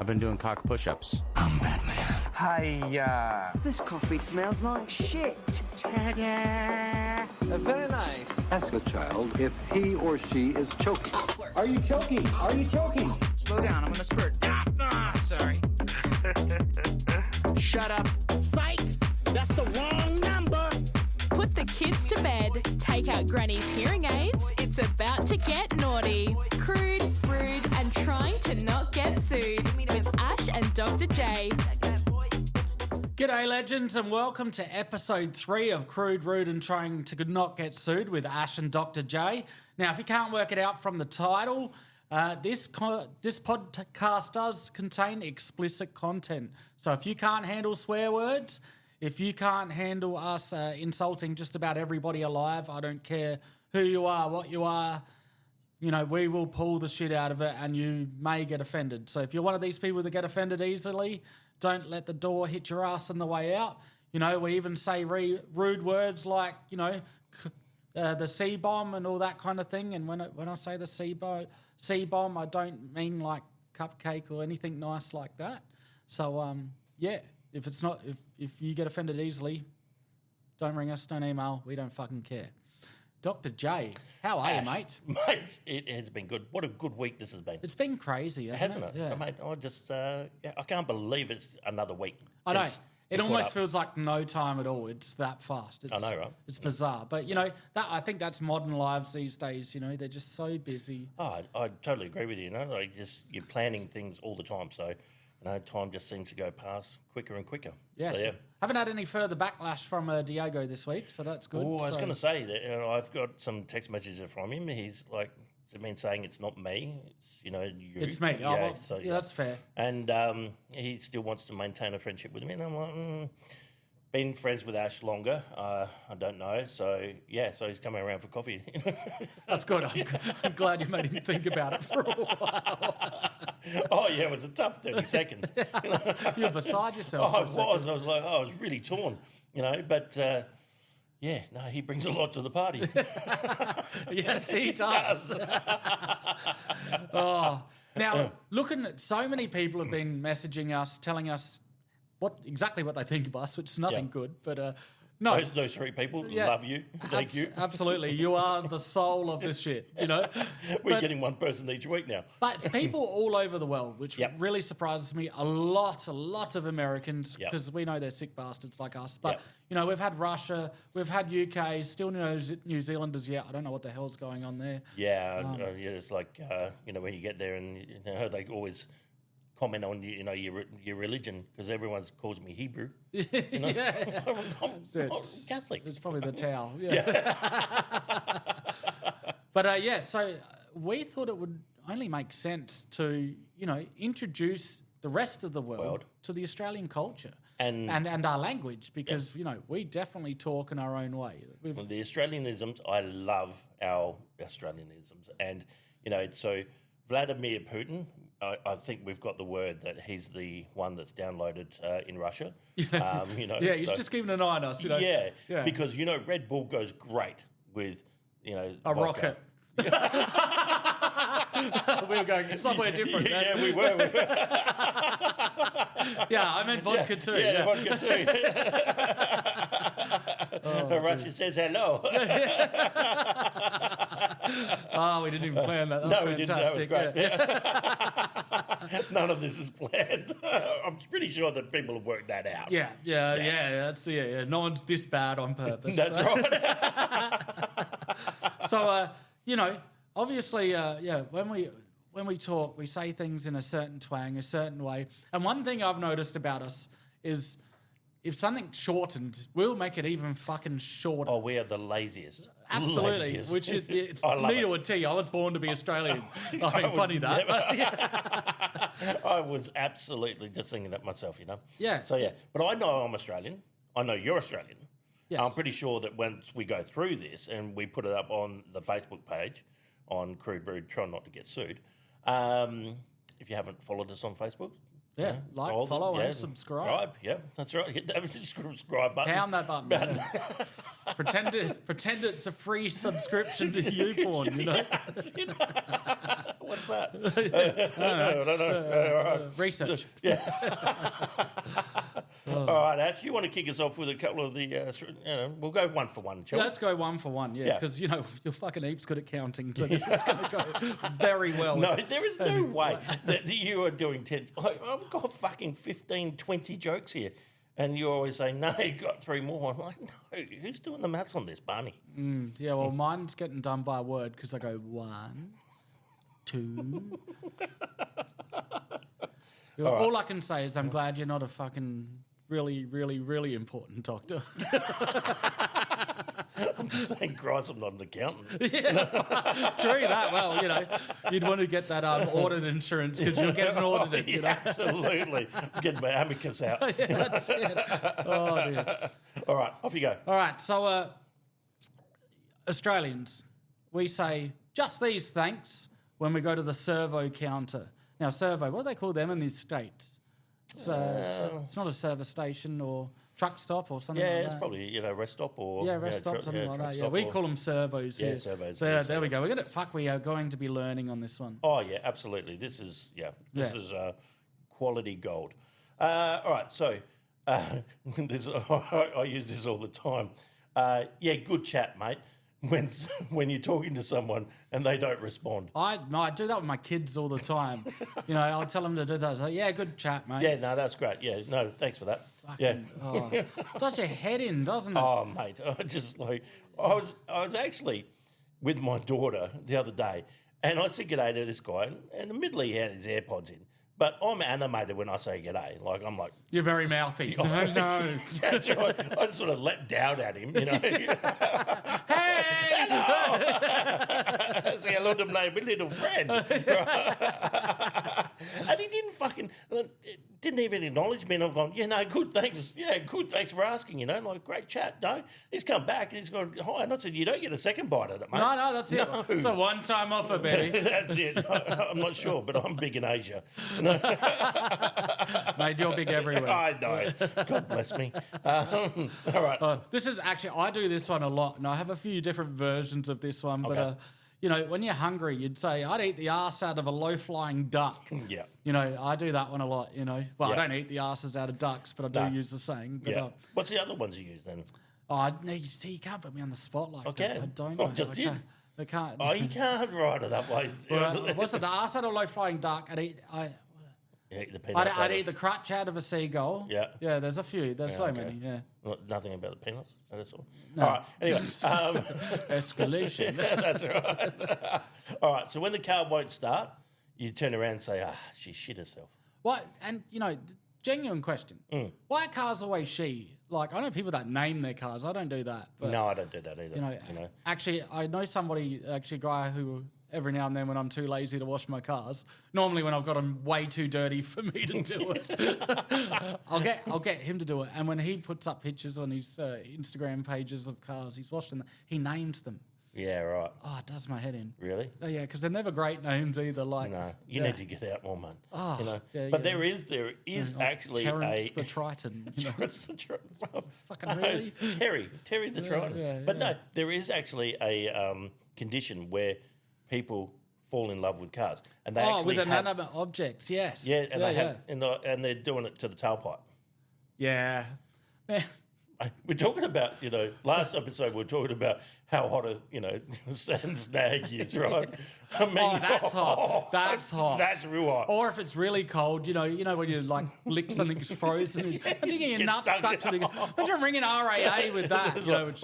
I've been doing cock push-ups. I'm Batman. Hiya. This coffee smells like shit. Very nice. Ask the child if he or she is choking. Are you choking? Are you choking? Slow down, I'm gonna spurt. Sorry. Shut up. Psych! That's the wrong number! Put the kids to bed, take out Granny's hearing aids, it's about to get naughty. Crude, rude, and trying to not get sued with Ash and Dr. J. G'day legends and welcome to episode 3 of Crude, Rude and Trying to Not Get Sued with Ash and Dr. J. Now, if you can't work it out from the title, this podcast does contain explicit content. So if you can't handle swear words, if you can't handle us insulting just about everybody alive, I don't care who you are, what you are, you know, we will pull the shit out of it and you may get offended. So if you're one of these people that get offended easily, don't let the door hit your ass on the way out. You know, we even say rude words like, you know, the C-bomb and all that kind of thing. And when I say the C-bomb, I don't mean like cupcake or anything nice like that. So, yeah, if it's not, if you get offended easily, don't ring us, don't email, we don't fucking care. Dr. J, how are Ash, you, mate? Mate, it has been good. What a good week this has been. It's been crazy, hasn't it? Yeah. Mate, I can't believe it's another week. I know. It almost feels like no time at all. It's that fast. I know, right? It's bizarre. But, you know, I think that's modern lives these days, you know. They're just so busy. Oh, I totally agree with you, you know. Like you're planning things all the time. So, you know, time just seems to go past quicker and quicker. Yes. So, yeah. Haven't had any further backlash from Diego this week, so that's good. Oh, I was going to say that, you know, I've got some text messages from him. He's like, been saying it's not me, it's, you know, you. It's me. Yeah, oh, well, so, yeah, that's fair. And he still wants to maintain a friendship with me. And I'm like, been friends with Ash longer. I don't know. So, yeah, so he's coming around for coffee. That's good. I'm glad you made him think about it for a while. Oh, yeah, it was a tough 30 seconds. You're beside yourself. I was like, I was really torn, you know, but... yeah, no, he brings a lot to the party. Yes, he does. Oh, now, looking at so many people have been messaging us, telling us exactly what they think of us, which is nothing good. But no, those 3 people love you. Thank you. Absolutely, you are the soul of this shit. You know, we're getting one person each week now. But it's people all over the world, which really surprises me. A lot of Americans, because we know they're sick bastards like us. But you know, we've had Russia, we've had UK, still no New Zealanders yet. I don't know what the hell's going on there. Yeah, it's like you know, when you get there and you know they always comment on you know your religion because everyone calls me Hebrew. You know? I'm Catholic. It's probably the towel. Yeah. But so we thought it would only make sense to introduce the rest of the world to the Australian culture and our language because you know we definitely talk in our own way. Well, the Australianisms, I love our Australianisms, and you know so Vladimir Putin. I think we've got the word that he's the one that's downloaded in Russia. You know, he's just keeping an eye on us. You know, yeah, because you know Red Bull goes great with a rocket. We were going somewhere different. Yeah, we were. Yeah, I meant vodka too. Yeah, vodka too. Russia says hello. Oh, we didn't even plan that. That was fantastic. We didn't. That was great. None of this is planned. I'm pretty sure that people have worked that out. Yeah. That's no one's this bad on purpose. That's right. So, you know, obviously, when we talk, we say things in a certain twang, a certain way. And one thing I've noticed about us is if something's shortened, we'll make it even fucking shorter. Oh, we are the laziest. Absolutely. Laziest. Which it's me to a T. I was born to be Australian. I mean, funny that. I was absolutely just thinking that myself, you know. Yeah. So, yeah. But I know I'm Australian. I know you're Australian. Yes. I'm pretty sure that once we go through this and we put it up on the Facebook page on Crude Brood, try not to get sued. If you haven't followed us on Facebook, follow, and subscribe. Yeah, that's right. Hit that subscribe button. Pound that button. pretend it's a free subscription to YouPorn, you know? What's that? I don't know. All right. Research. All right, Ash, you want to kick us off with a couple of the, we'll go one for one, shall we? Let's go one for one, Yeah. because, you're fucking heaps good at counting, so this is going to go very well. No, there is no way that you are doing 10. I've got fucking 15, 20 jokes here. And you always say, no, you got 3 more. I'm like, no, who's doing the maths on this, Barney? Yeah, well, mine's getting done by word because I go 1, 2. All I can say is I'm glad you're not a fucking really, really, really important doctor. Thank Christ I'm not an accountant. True that. Well, you'd want to get that audit insurance because you're getting audited. Absolutely. I'm getting my amicus out. That's it. Oh, dear. All right, off you go. All right, so Australians, we say just these thanks when we go to the servo counter. Now, servo, what do they call them in the States? It's not a service station or truck stop or something like that. Yeah, it's probably, rest stop or... rest stop, something like that. Yeah, we call them servos here. servos. So, there we go. We are going to be learning on this one. Oh, yeah, absolutely. This is quality gold. All right, so I use this all the time. Good chat, mate. When you're talking to someone and they don't respond. I do that with my kids all the time. I'll tell them to do that. So, good chat, mate. Yeah, no, that's great. Yeah, no, thanks for that. Does your head in, doesn't it? Oh, mate, I was actually with my daughter the other day, and I said g'day to this guy, and admittedly he had his AirPods in. But I'm animated when I say g'day. I'm like... You're very mouthy. No. That's right. I sort of let down at him, Hey! Hello! Say hello to my little friend. And he didn't even acknowledge me. And I'm going, good, thanks. Yeah, good, thanks for asking, great chat. No, he's come back and he's gone, hi. And I said, you don't get a second bite of it, mate. No, that's it. It's a one-time offer, Betty. That's it. I'm not sure, but I'm big in Asia. Mate, you're big everywhere. I know. God bless me. All right. This is actually, I do this one a lot, and I have a few different versions of this one, but... when you're hungry, you'd say, I'd eat the arse out of a low-flying duck. Yeah. I do that one a lot, Well, I don't eat the arses out of ducks, but I do use the saying. But, What's the other ones you use then? You can't put me on the spot like that. I don't know. I just did. I can't. Oh, you can't write it that way. What's it? The arse out of a low-flying duck. I'd eat the crutch out of a seagull. Yeah. Yeah, there's a few. There's so many, yeah. Nothing about the peanuts, that's all. No. All right, anyway. Escalation. That's right. All right, so when the car won't start, you turn around and say, she shit herself. What? And, genuine question. Why are cars always she? I know people that name their cars. I don't do that. But, no, I don't do that either. Actually, I know somebody, a guy who... Every now and then when I'm too lazy to wash my cars, normally when I've got them way too dirty for me to do it, I'll get him to do it. And when he puts up pictures on his Instagram pages of cars he's washed them, he names them. Yeah, right. Oh, it does my head in. Really? Oh, yeah, because they're never great names either. No, you need to get out more, man. Oh, but there is actually Terrence the Triton. Terrence the Triton. Fucking really? Terry the Triton. But no, there is actually a condition where people fall in love with cars, and they actually with inanimate objects. Yes. Yeah, and and they're doing it to the tailpipe. Yeah. We're talking about, last episode we were talking about how hot a, sand snag is, right? I mean, that's hot. That's hot. That's real hot. Or if it's really cold, when you lick something that's frozen, and you get your nuts stuck to it. Imagine ringing RAA with that. Which,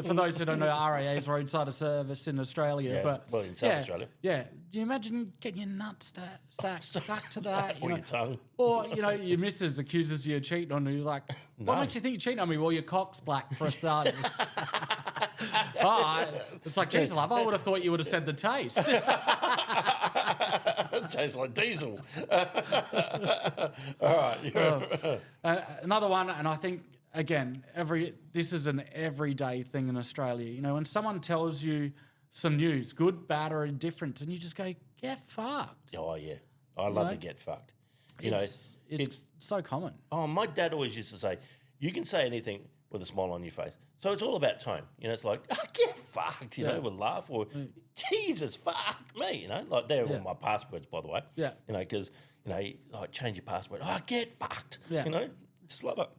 for those who don't know, RAA is roadside service in Australia. Yeah, in South Australia. Yeah. Do you imagine getting your nuts stuck to that? Or your tongue. Or, your missus accuses you of cheating on her. He's like, what makes you think you're cheating on me? Well, your cock's black for a start. It's like, geez, love, I would have thought you would have said the taste. It tastes like diesel. All right. Another one, and I think, again, this is an everyday thing in Australia. When someone tells you some news, good, bad, or indifferent, and you just go, get fucked. Oh, yeah. I love to get fucked. It's so common. Oh, my dad always used to say, you can say anything with a smile on your face. So it's all about tone. You know, it's like, oh, get fucked, you know, with a laugh, or Jesus, fuck me, you know. Like, they're all my passwords, by the way. Yeah. You know, because, you know, like, change your password. Oh, get fucked. Yeah. You know, just love it.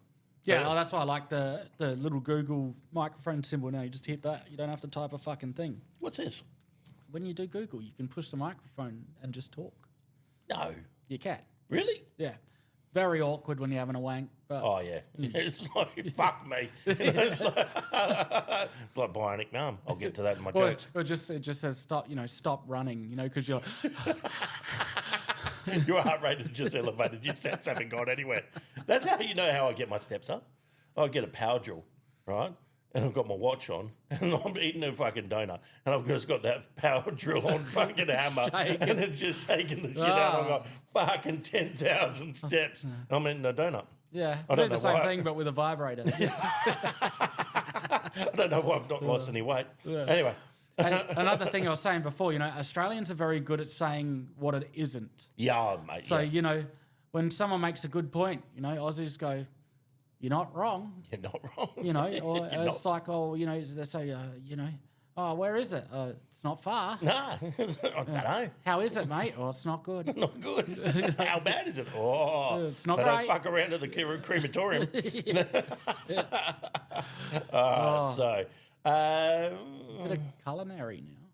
Yeah, So, oh, that's why I like the little Google microphone symbol now. You just hit that. You don't have to type a fucking thing. what's this? When you do Google, you can push the microphone and just talk. No. You can. Really? Yeah. Very awkward when you're having a wank. But Oh, yeah. It's like, fuck me. You know, it's like bionic numb. I'll get to that in my Or jokes. it just says stop. Stop running. Because you're. Your heart rate is just elevated. Your steps haven't gone anywhere. That's how you know how I get my steps up. I get a power drill, right? And I've got my watch on, and I'm eating a fucking donut, and I've just got that power drill on fucking hammer, and it's just shaking the shit out. I've got fucking 10,000 steps. I'm eating a donut. Yeah, I don't do the know same why. thing, but with a vibrator. I don't know why I've not lost any weight. Anyway. And another thing I was saying before, Australians are very good at saying what it isn't. Yeah, mate. So, yeah. When someone makes a good point, Aussies go, you're not wrong. You're not wrong. Or You're it's not- like, they say, oh, where is it? It's not far. No, I don't know. How is it, mate? Oh, it's not good. Not good. How bad is it? Oh, It's not they great. don't fuck around at the crematorium. So, Bit of culinary now.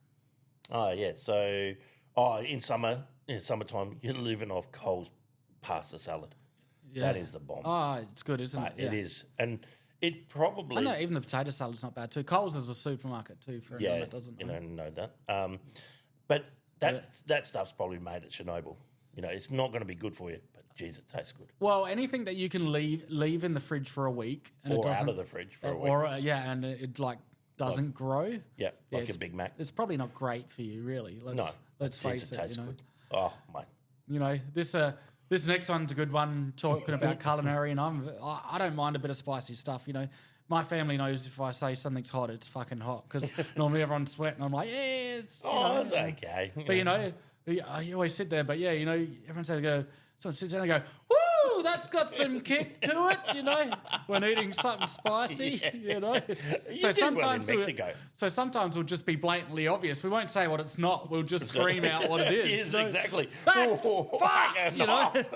oh yeah. So, in summertime, you're living off Coles pasta salad. Yeah. That is the bomb. Oh, it's good, isn't it? It is, and it probably. I know even the potato salad's not bad too. Coles is a supermarket too for anyone that doesn't know. know that. But that stuff's probably made at Chernobyl. It's not going to be good for you, but geez, it tastes good. Well, anything that you can leave in the fridge for a week and it Or doesn't, out of the fridge for a week. or and it doesn't grow. Yeah, like a it's- Big Mac. It's probably not great for you, really. Let's Geez, face it it. tastes good. Oh, mate. This next one's a good one. Talking about culinary, and I don't mind a bit of spicy stuff. My family knows if I say something's hot, it's fucking hot because normally everyone's sweating. I'm like, yeah, it's It's okay. But you always sit there. But everyone says someone sits down and go, woo, that's got some kick to it. When eating something spicy. You So did well in sometimes Mexico. we'll just be blatantly obvious. We won't say what it's not. We'll just scream out what it is. It is, exactly. That's fucking fucked, nice.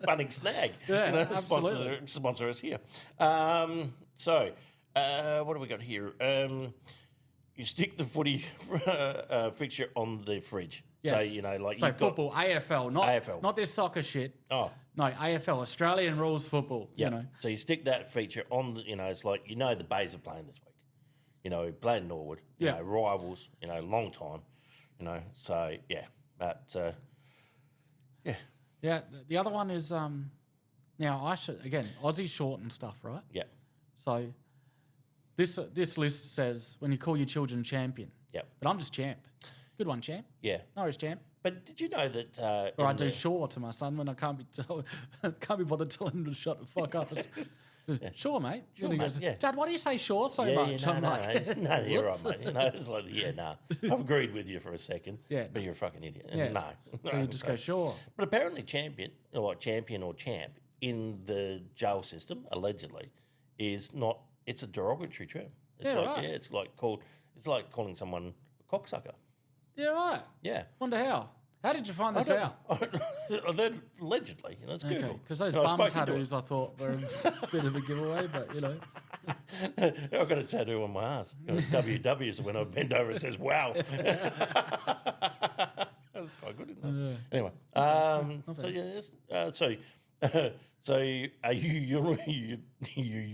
Bunning Snag. Yeah, absolutely. Sponsor us here. So, what do we got here? You stick the footy fixture on the fridge. Yes. So, like So you've got- football, AFL, AFL. not this soccer shit. Oh. No, AFL, Australian rules football. Yeah. So you stick that feature on the, it's like, the Bays are playing this week. Playing Norwood. Yeah. Rivals, long time. So, yeah. But, yeah. Yeah, the other one is now again, Aussie short and stuff, right? Yeah. So this list says when you call your children champion. Yeah. But I'm just champ. Good one, champ. Yeah. Norris champ. But did you know that... Or I in do the- sure to my son when I can't be bothered telling him to shut the fuck up. Sure, mate. Sure, And he mate, goes, yeah. Dad, why do you say sure so much? no, I'm no, like, no, you're right, "Whoops." mate. It's like, I've agreed with you for a second. Yeah. But you're a fucking idiot. Yeah. No. So you just go, sure. But apparently champion or champ in the jail system, allegedly, is not, it's a derogatory term. It's Yeah, like, right. it's like calling someone a cocksucker. Yeah, right. Yeah. Wonder how. How did you find this out? Allegedly, it's Google. Okay, because those And I've bum spoken to tattoos I thought were a bit of a giveaway, but I've got a tattoo on my ass. WW, so when I bend over, it says "Wow." That's quite good, isn't it? Anyway, so yes, so you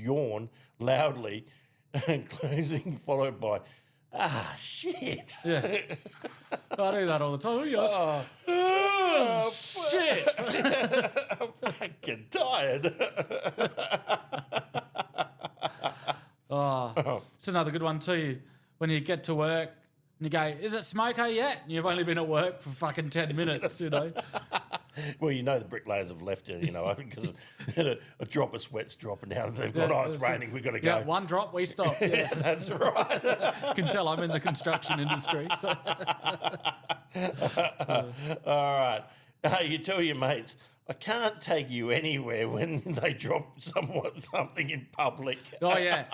yawn loudly, closing followed by shit. yeah. I do that all the time. Shit. I'm fucking tired. It's another good one too. When you get to work and you go, is it smoker yet? And you've only been at work for fucking 10 minutes, Well, the bricklayers have left it, because a drop of sweat's dropping down and they've gone, it's raining, we've got to go. Yeah, one drop, we stop. Yeah. That's right. You can tell I'm in the construction industry. So. All right. You tell your mates, I can't take you anywhere when they drop something in public. Oh, yeah.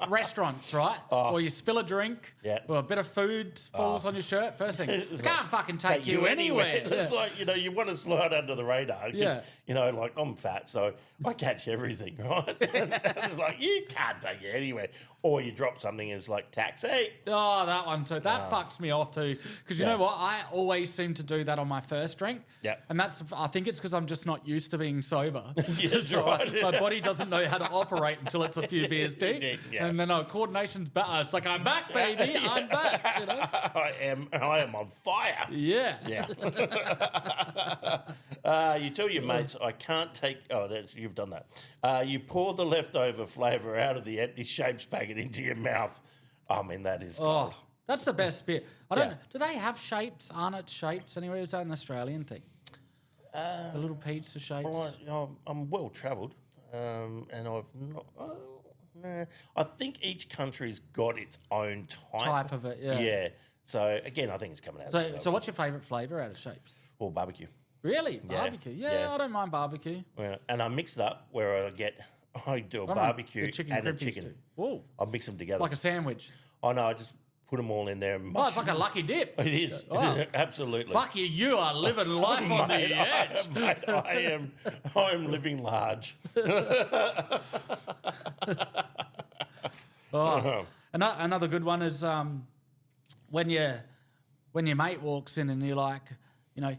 Restaurants, right? Or you spill a drink, Yeah. or a bit of food falls on your shirt. First thing, I can't fucking take you anywhere. It's like, you want to slide under the radar. 'Cause, Yeah. Like I'm fat, so I catch everything, right? It's like, you can't take it anywhere. Or you drop something and it's like, taxi. Oh, that one too. That fucks me off too. Because you know what? I always seem to do that on my first drink. Yeah. And I think it's because I'm just not used to being sober. Yeah, that's So right. my body doesn't know how to operate until it's a few beers deep. Yeah. And then coordination's back. It's like, I'm back, baby. I'm back. You know? I am on fire. Yeah. Yeah. You tell your mates, I can't take. Oh, you've done that. You pour the leftover flavour out of the empty shapes packet into your mouth. I mean, that is. Oh, that's the best bit. I don't Yeah. know. Do they have shapes? Aren't shapes anywhere? Is that an Australian thing? The little pizza shapes. I'm well travelled, and I've not. Nah. I think each country's got its own Type of it, yeah. Yeah. So again, I think it's coming out. So what's your favourite flavour out of shapes? Or barbecue. Really? Yeah. Barbecue? Yeah, Yeah. I don't mind barbecue. Yeah. And I mix it up where I do a I don't mind barbecue the chicken and a crimpies chicken. too. Whoa. I mix them together. Like a sandwich. Oh no, I just put them all in there. And Oh, it's like a lucky dip. It is. Oh. Absolutely. Fuck you, you are living life on the Mate, edge. I am living large. Another good one is when your mate walks in and you're like,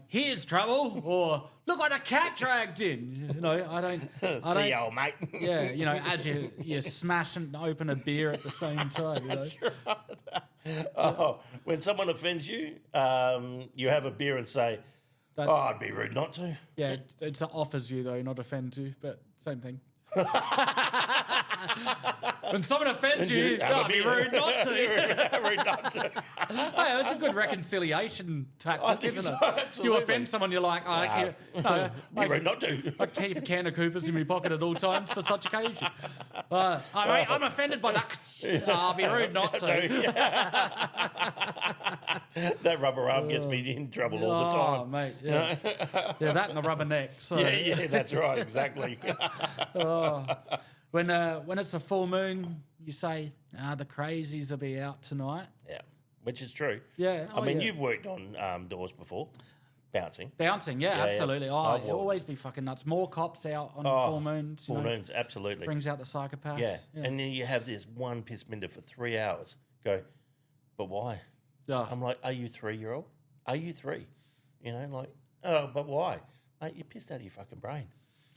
here's trouble, or look what a cat dragged in. I don't. See you, old mate. Yeah, as you smash and open a beer at the same time. That's right. Oh, when someone offends you, you have a beer and say, I'd be rude not to. Yeah, it offers you though, not offends you, but same thing. When someone offends you, I'd be rude not to. Rude not to. Hey, it's a good reconciliation tactic, isn't it? so, absolutely. You offend someone, you're like, Be rude not to. I keep a can of Coopers in my pocket at all times for such occasion. I'm offended by that. I'll be rude not to. That rubber arm gets me in trouble all the time. Oh, mate, yeah. Yeah, that and the rubber neck. So. Yeah, that's right, exactly. When it's a full moon, you say, the crazies will be out tonight. Yeah, which is true. Yeah. I mean, you've worked on doors before, bouncing. Bouncing, yeah, absolutely. Yeah. Oh, it'll always be fucking nuts. More cops out on full moons. Full moons, absolutely. Brings out the psychopaths. Yeah. And then you have this one piss minder for 3 hours. Go, but why? Yeah. I'm like, are you 3-year-old? Are you 3? Oh, but why? Mate, you pissed out of your fucking brain.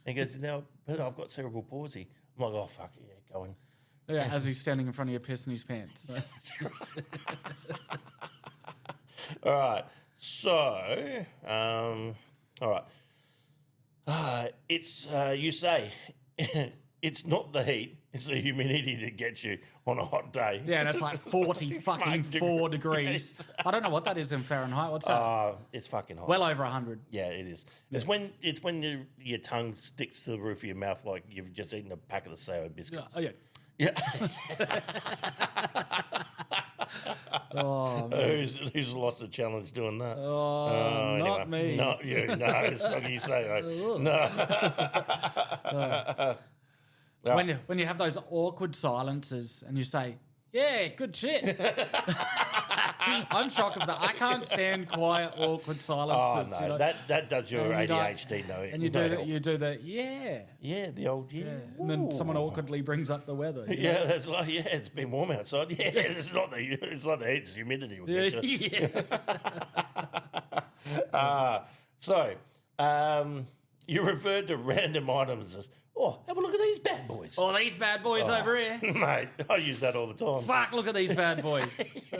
And he goes, no, but I've got cerebral palsy. I'm like, oh, fuck, yeah, go on. Yeah, as he's standing in front of you pissing his pants. All right. So, all right. It's, you say, it's not the heat, it's the humidity that gets you on a hot day. Yeah, and it's like 4 degrees. I don't know what that is in Fahrenheit. What's that? It's fucking hot. Well over 100. Yeah, it is. It's when your tongue sticks to the roof of your mouth like you've just eaten a packet of sour biscuits. Oh, yeah. Yeah. Oh, Who's lost a challenge doing that? Oh, not me. Not you. No, soggy say. No. When you have those awkward silences and you say, yeah, good shit. I'm shocked of that. I can't stand quiet, awkward silences. Oh, no. That does your And ADHD, no. And you do that, yeah. Yeah, the old, yeah. And then someone awkwardly brings up the weather. Yeah, that's like, yeah, it's been warm outside. Yeah, it's not the heat, it's the humidity will get you. Yeah. You referred to random items as, have a look at these bad boys. Oh, these bad boys over here. Mate, I use that all the time. Fuck, look at these bad boys.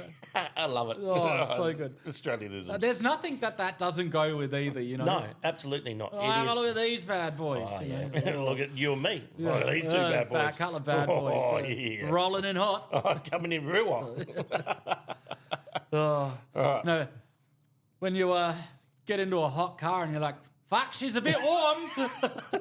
I love it. Oh, so good. Australianism. There's nothing that doesn't go with either, No, absolutely not. Oh, have a look at these bad boys. Oh, yeah. Look at you and me. Look at these two bad boys. A couple of bad boys. Oh, yeah. Rolling in hot. Oh, coming in real hot. No, when you get into a hot car and you're like, fuck, she's a bit warm.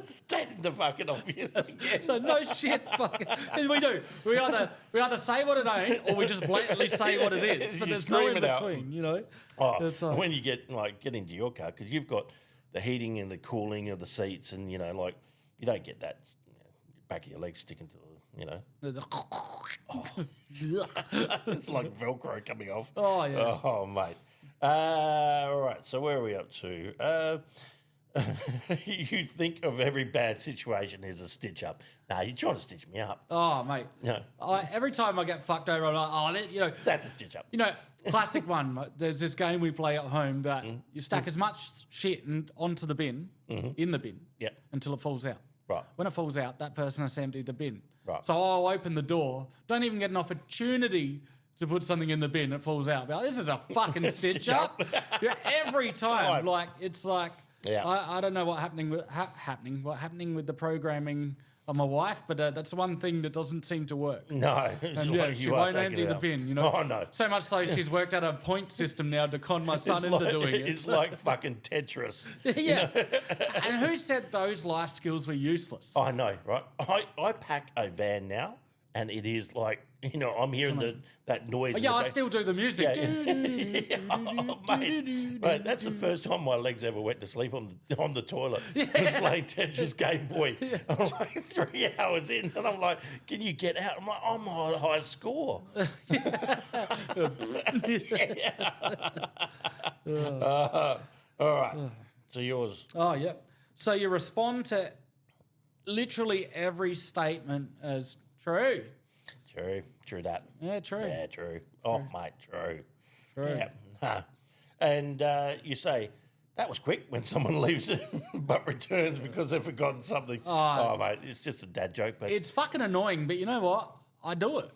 Stating the fucking obvious. So no shit, fucking. And we do. We either say what it ain't, or we just blatantly say what it is. But You there's no scream in it out. between, you know. Oh, when you get into your car, because you've got the heating and the cooling of the seats, and you don't get that back of your legs sticking to it's like Velcro coming off. Oh, yeah. Oh, mate. All right. So where are we up to? You think of every bad situation as a stitch up. Nah, you're trying to stitch me up. Oh, mate. No. Every time I get fucked over, I'm like, That's a stitch up. Classic one. There's this game we play at home that you stack as much shit onto the bin, in the bin, until it falls out. Right. When it falls out, that person has to empty the bin. Right. So I'll open the door, don't even get an opportunity to put something in the bin, it falls out. But this is a fucking stitch up. Every time. Like, it's like, I don't know what's happening with the programming of my wife, but that's the one thing that doesn't seem to work. No. And she won't empty the bin, Oh, no. So much so she's worked out a point system now to con my son into doing it. It's like fucking Tetris. Yeah. And who said those life skills were useless? I know, right? I pack a van now, and it is like, I'm hearing that noise. Yeah, I still do the music. Mate, that's the first time my legs ever went to sleep on the toilet. I was playing Tetris Game Boy. I'm like 3 hours in, and I'm like, can you get out? I'm like, I'm on a high score. All right. So yours. Oh, yeah. So you respond to literally every statement as true. True that. Yeah, true. Yeah, true. Oh, mate, true. True. Yeah. And you say, that was quick when someone leaves it but returns because they've forgotten something. Oh, mate, it's just a dad joke. But it's fucking annoying, but you know what? I do it.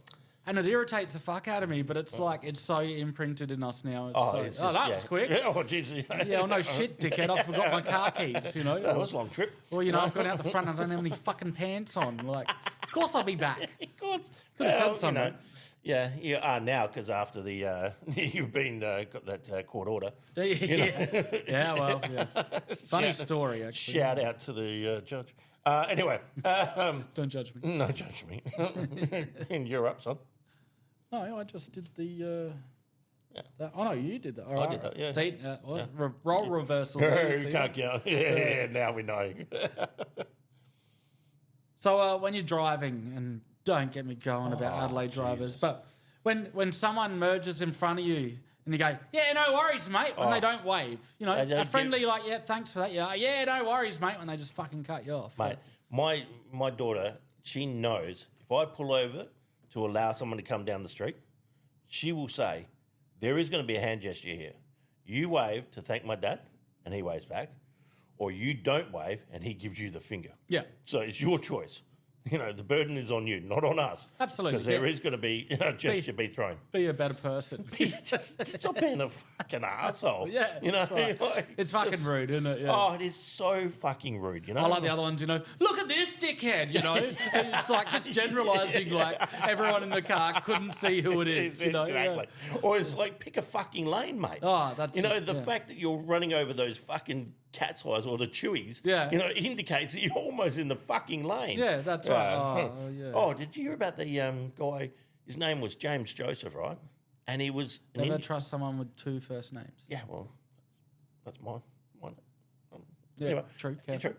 And it irritates the fuck out of me, but it's like, it's so imprinted in us now. That was quick. Oh, Jesus. Yeah, no shit, dickhead. I forgot my car keys, That was a long trip. Well, I've gone out the front, I don't have any fucking pants on. Like, of course I'll be back. Of course. Could have said something. Yeah, you are now because after the you've been got that court order. Yeah, well, yeah. Funny story, actually. Shout out to the judge. Anyway, don't judge me. No, judge me. And you're up, son. No, I just did the. Oh no, you did that. All I right. did that. Yeah. See, role reversal. You can't count. Yeah, now we know. So when you're driving, and don't get me going about Adelaide drivers, but when someone merges in front of you and you go, yeah, no worries, mate, when they don't wave, a friendly like, yeah, thanks for that, yeah, no worries, mate, when they just fucking cut you off. Mate, my daughter, she knows if I pull over to allow someone to come down the street, she will say, there is going to be a hand gesture here. You wave to thank my dad, and he waves back, or you don't wave, and he gives you the finger. Yeah. So it's your choice. The burden is on you, not on us. Absolutely. Because there is going to be a gesture be thrown. Be a better person. Just stop being a fucking asshole. Yeah, right. It's fucking rude, isn't it? Yeah. Oh, it is so fucking rude, I like the other ones, look at this dickhead, It's like just generalising, like everyone in the car couldn't see who it is, Exactly. Yeah. Or it's like, pick a fucking lane, mate. Oh, that's the fact that you're running over those fucking cat's eyes or the chewies, indicates that you're almost in the fucking lane. Yeah, that's right. Oh, did you hear about the guy? His name was James Joseph, right? And he was... Never trust someone with two first names. Yeah, well, that's mine. Yeah, anyway, true. True.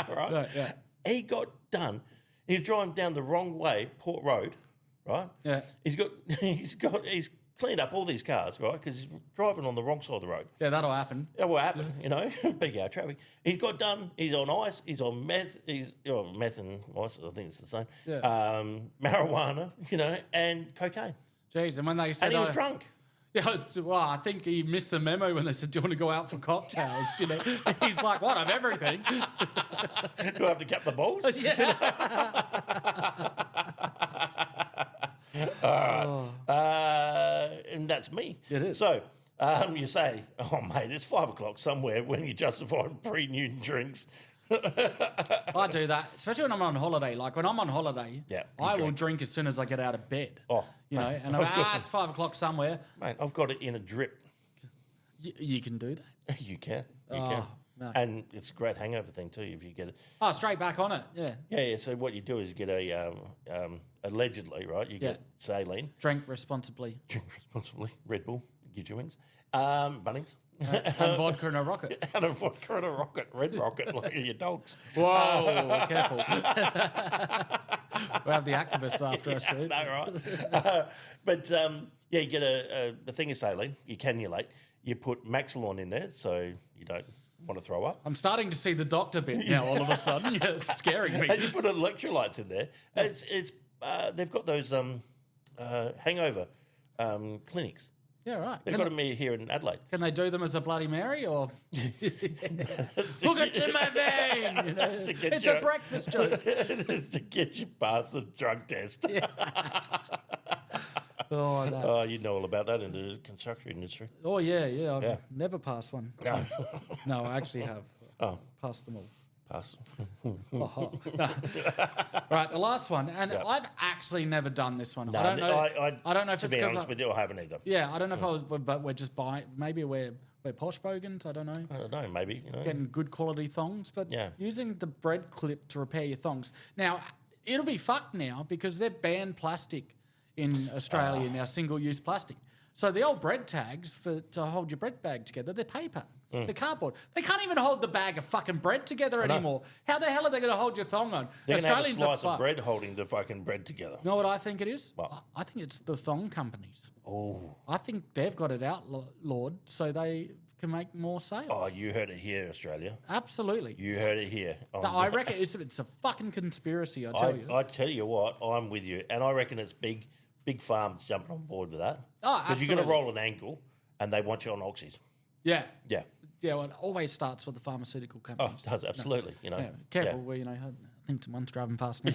Right? Yeah. He got done. He was driving down the wrong way, Port Road, right? Yeah. He's cleaned up all these cars, right? Because he's driving on the wrong side of the road. Yeah, that'll happen. That will happen, big hour traffic. He's got done. He's on ice. He's on meth. Meth and ice. I think it's the same. Yeah. Marijuana, and cocaine. Jeez, and when they said, and he was drunk. Yeah, I think he missed a memo when they said, do you want to go out for cocktails? He's like, what, of everything? Do I have to cap the balls? Yeah. All right. And that's me. It is. So you say, oh, mate, it's 5 o'clock somewhere when you justify pre-Newton drinks. I do that, especially when I'm on holiday. Like when I'm on holiday, I will drink as soon as I get out of bed. Oh, and I'm it's 5 o'clock somewhere. Mate, I've got it in a drip. You can do that. You can. No. And it's a great hangover thing too if you get it. Oh, straight back on it. Yeah. Yeah. So what you do is you get a allegedly, right? You get saline. Drink responsibly. Drink responsibly. Red Bull. Get your wings. Bunnings. And vodka and a rocket. And a vodka and a rocket. Red rocket, like your dogs. Whoa, careful. We'll have the activists after us soon. No, right. But, yeah, you get a thing of saline. You cannulate. You put Maxilon in there so you don't want to throw up. I'm starting to see the doctor bit now all of a sudden. Yeah, it's scaring me. And you put electrolytes in there. They've got those hangover clinics. Yeah, right. They've got them here in Adelaide. Can they do them as a Bloody Mary or hook it to my vein? You know, it's a breakfast joke. It's to get you past the drug test. Yeah. Oh, no. Oh, you know all about that in the construction industry. Oh, yeah. I've never passed one. No. No, I actually have. Oh. Passed them all. Pass. No. Right, the last one, and I've actually never done this one. No, I don't know. I don't know if to it's be because honest with you, I haven't either. Yeah, I don't know if I was, but we're just buying. Maybe we're posh bogans. I don't know. I don't know, maybe. You know. Getting good quality thongs, but Yeah. using the bread clip to repair your thongs. Now it'll be fucked now because they've banned plastic in Australia now, single-use plastic. So the old bread tags to hold your bread bag together, they're paper. They're cardboard. They can't even hold the bag of fucking bread together anymore. How the hell are they going to hold your thong on? They're going to have a Australians slice are of bread holding the fucking bread together. You know what I think it is? What? I think it's the thong companies. Oh. I think they've got it outlawed so they can make more sales. Oh, you heard it here, Australia. Absolutely. You heard it here. I reckon it's a fucking conspiracy, I tell you. I tell you what, I'm with you. And I reckon it's big farms jumping on board with that. Oh, because you're going to absolutely. roll an ankle and they want you on oxys. Yeah. Yeah. Yeah, well, it always starts with the pharmaceutical Oh, companies. it does, absolutely. You know. Yeah, careful where, I think someone's driving past now.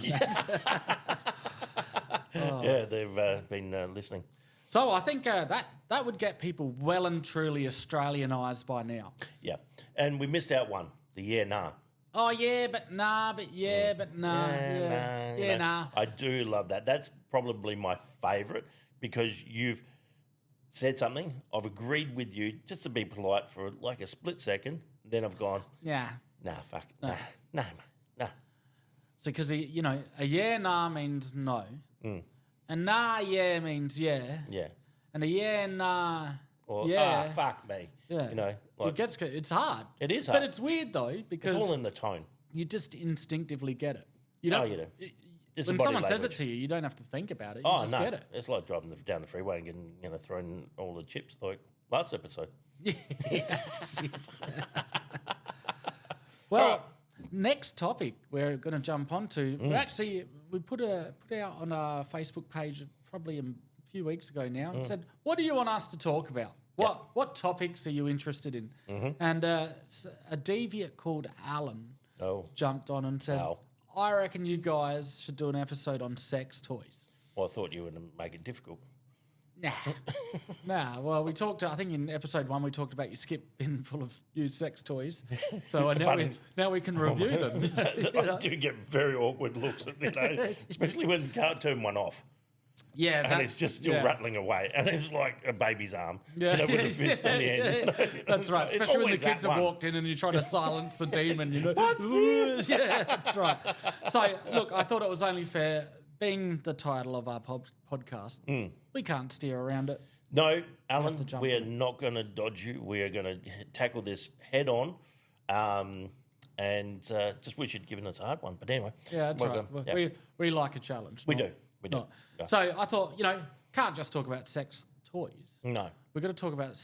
Yeah, they've been listening. So I think that would get people well and truly Australianised by now. Yeah. And we missed out one, the yeah, nah. Oh, yeah, but nah, but yeah, but nah. Yeah, you know. nah. I do love that. That's probably my favourite because you've said something, I've agreed with you just to be polite for like a split second, then I've gone, Yeah. nah, fuck, nah. So, because, a yeah, nah means no. And nah, yeah means yeah. Yeah. And a yeah, nah, Or, yeah. fuck me. Yeah. You know, like, it's hard. It is hard. But it's weird, though, because it's all in the tone. you just instinctively get it. You Oh, don't, you do. It's when body someone says it language. to you, you don't have to think about it. You Oh, just no. get it. It's like driving down the freeway and getting, throwing all the chips like last episode. Yes. Well, next topic we're going to jump onto. We put out on our Facebook page probably a few weeks ago now and said, "What do you want us to talk about? What topics are you interested in?" And a deviant called Alan jumped on and said, Al. "I reckon you guys should do an episode on sex toys." Well, I thought you were going to make it difficult. Nah. Well, we talked. I think in episode 1 we talked about your skip bin full of used sex toys. So now we can review them. I do get very awkward looks at the especially when you can't turn one off. Yeah, And it's just still rattling away. And it's like a baby's arm with a fist on the end. That's right. It's Especially when the always kids that have one. walked in and you try to silence the demon. What's this? Yeah, that's right. So, look, I thought it was only fair, being the title of our podcast, we can't steer around it. No, Alan, to jump we are in. not going to dodge you. We are going to tackle this head on. And just wish you'd given us a hard one. But anyway. Yeah, that's we're right. gonna- yeah. We like a challenge. We do. We do. not- Yeah. So I thought, can't just talk about sex toys. No. We've got to talk about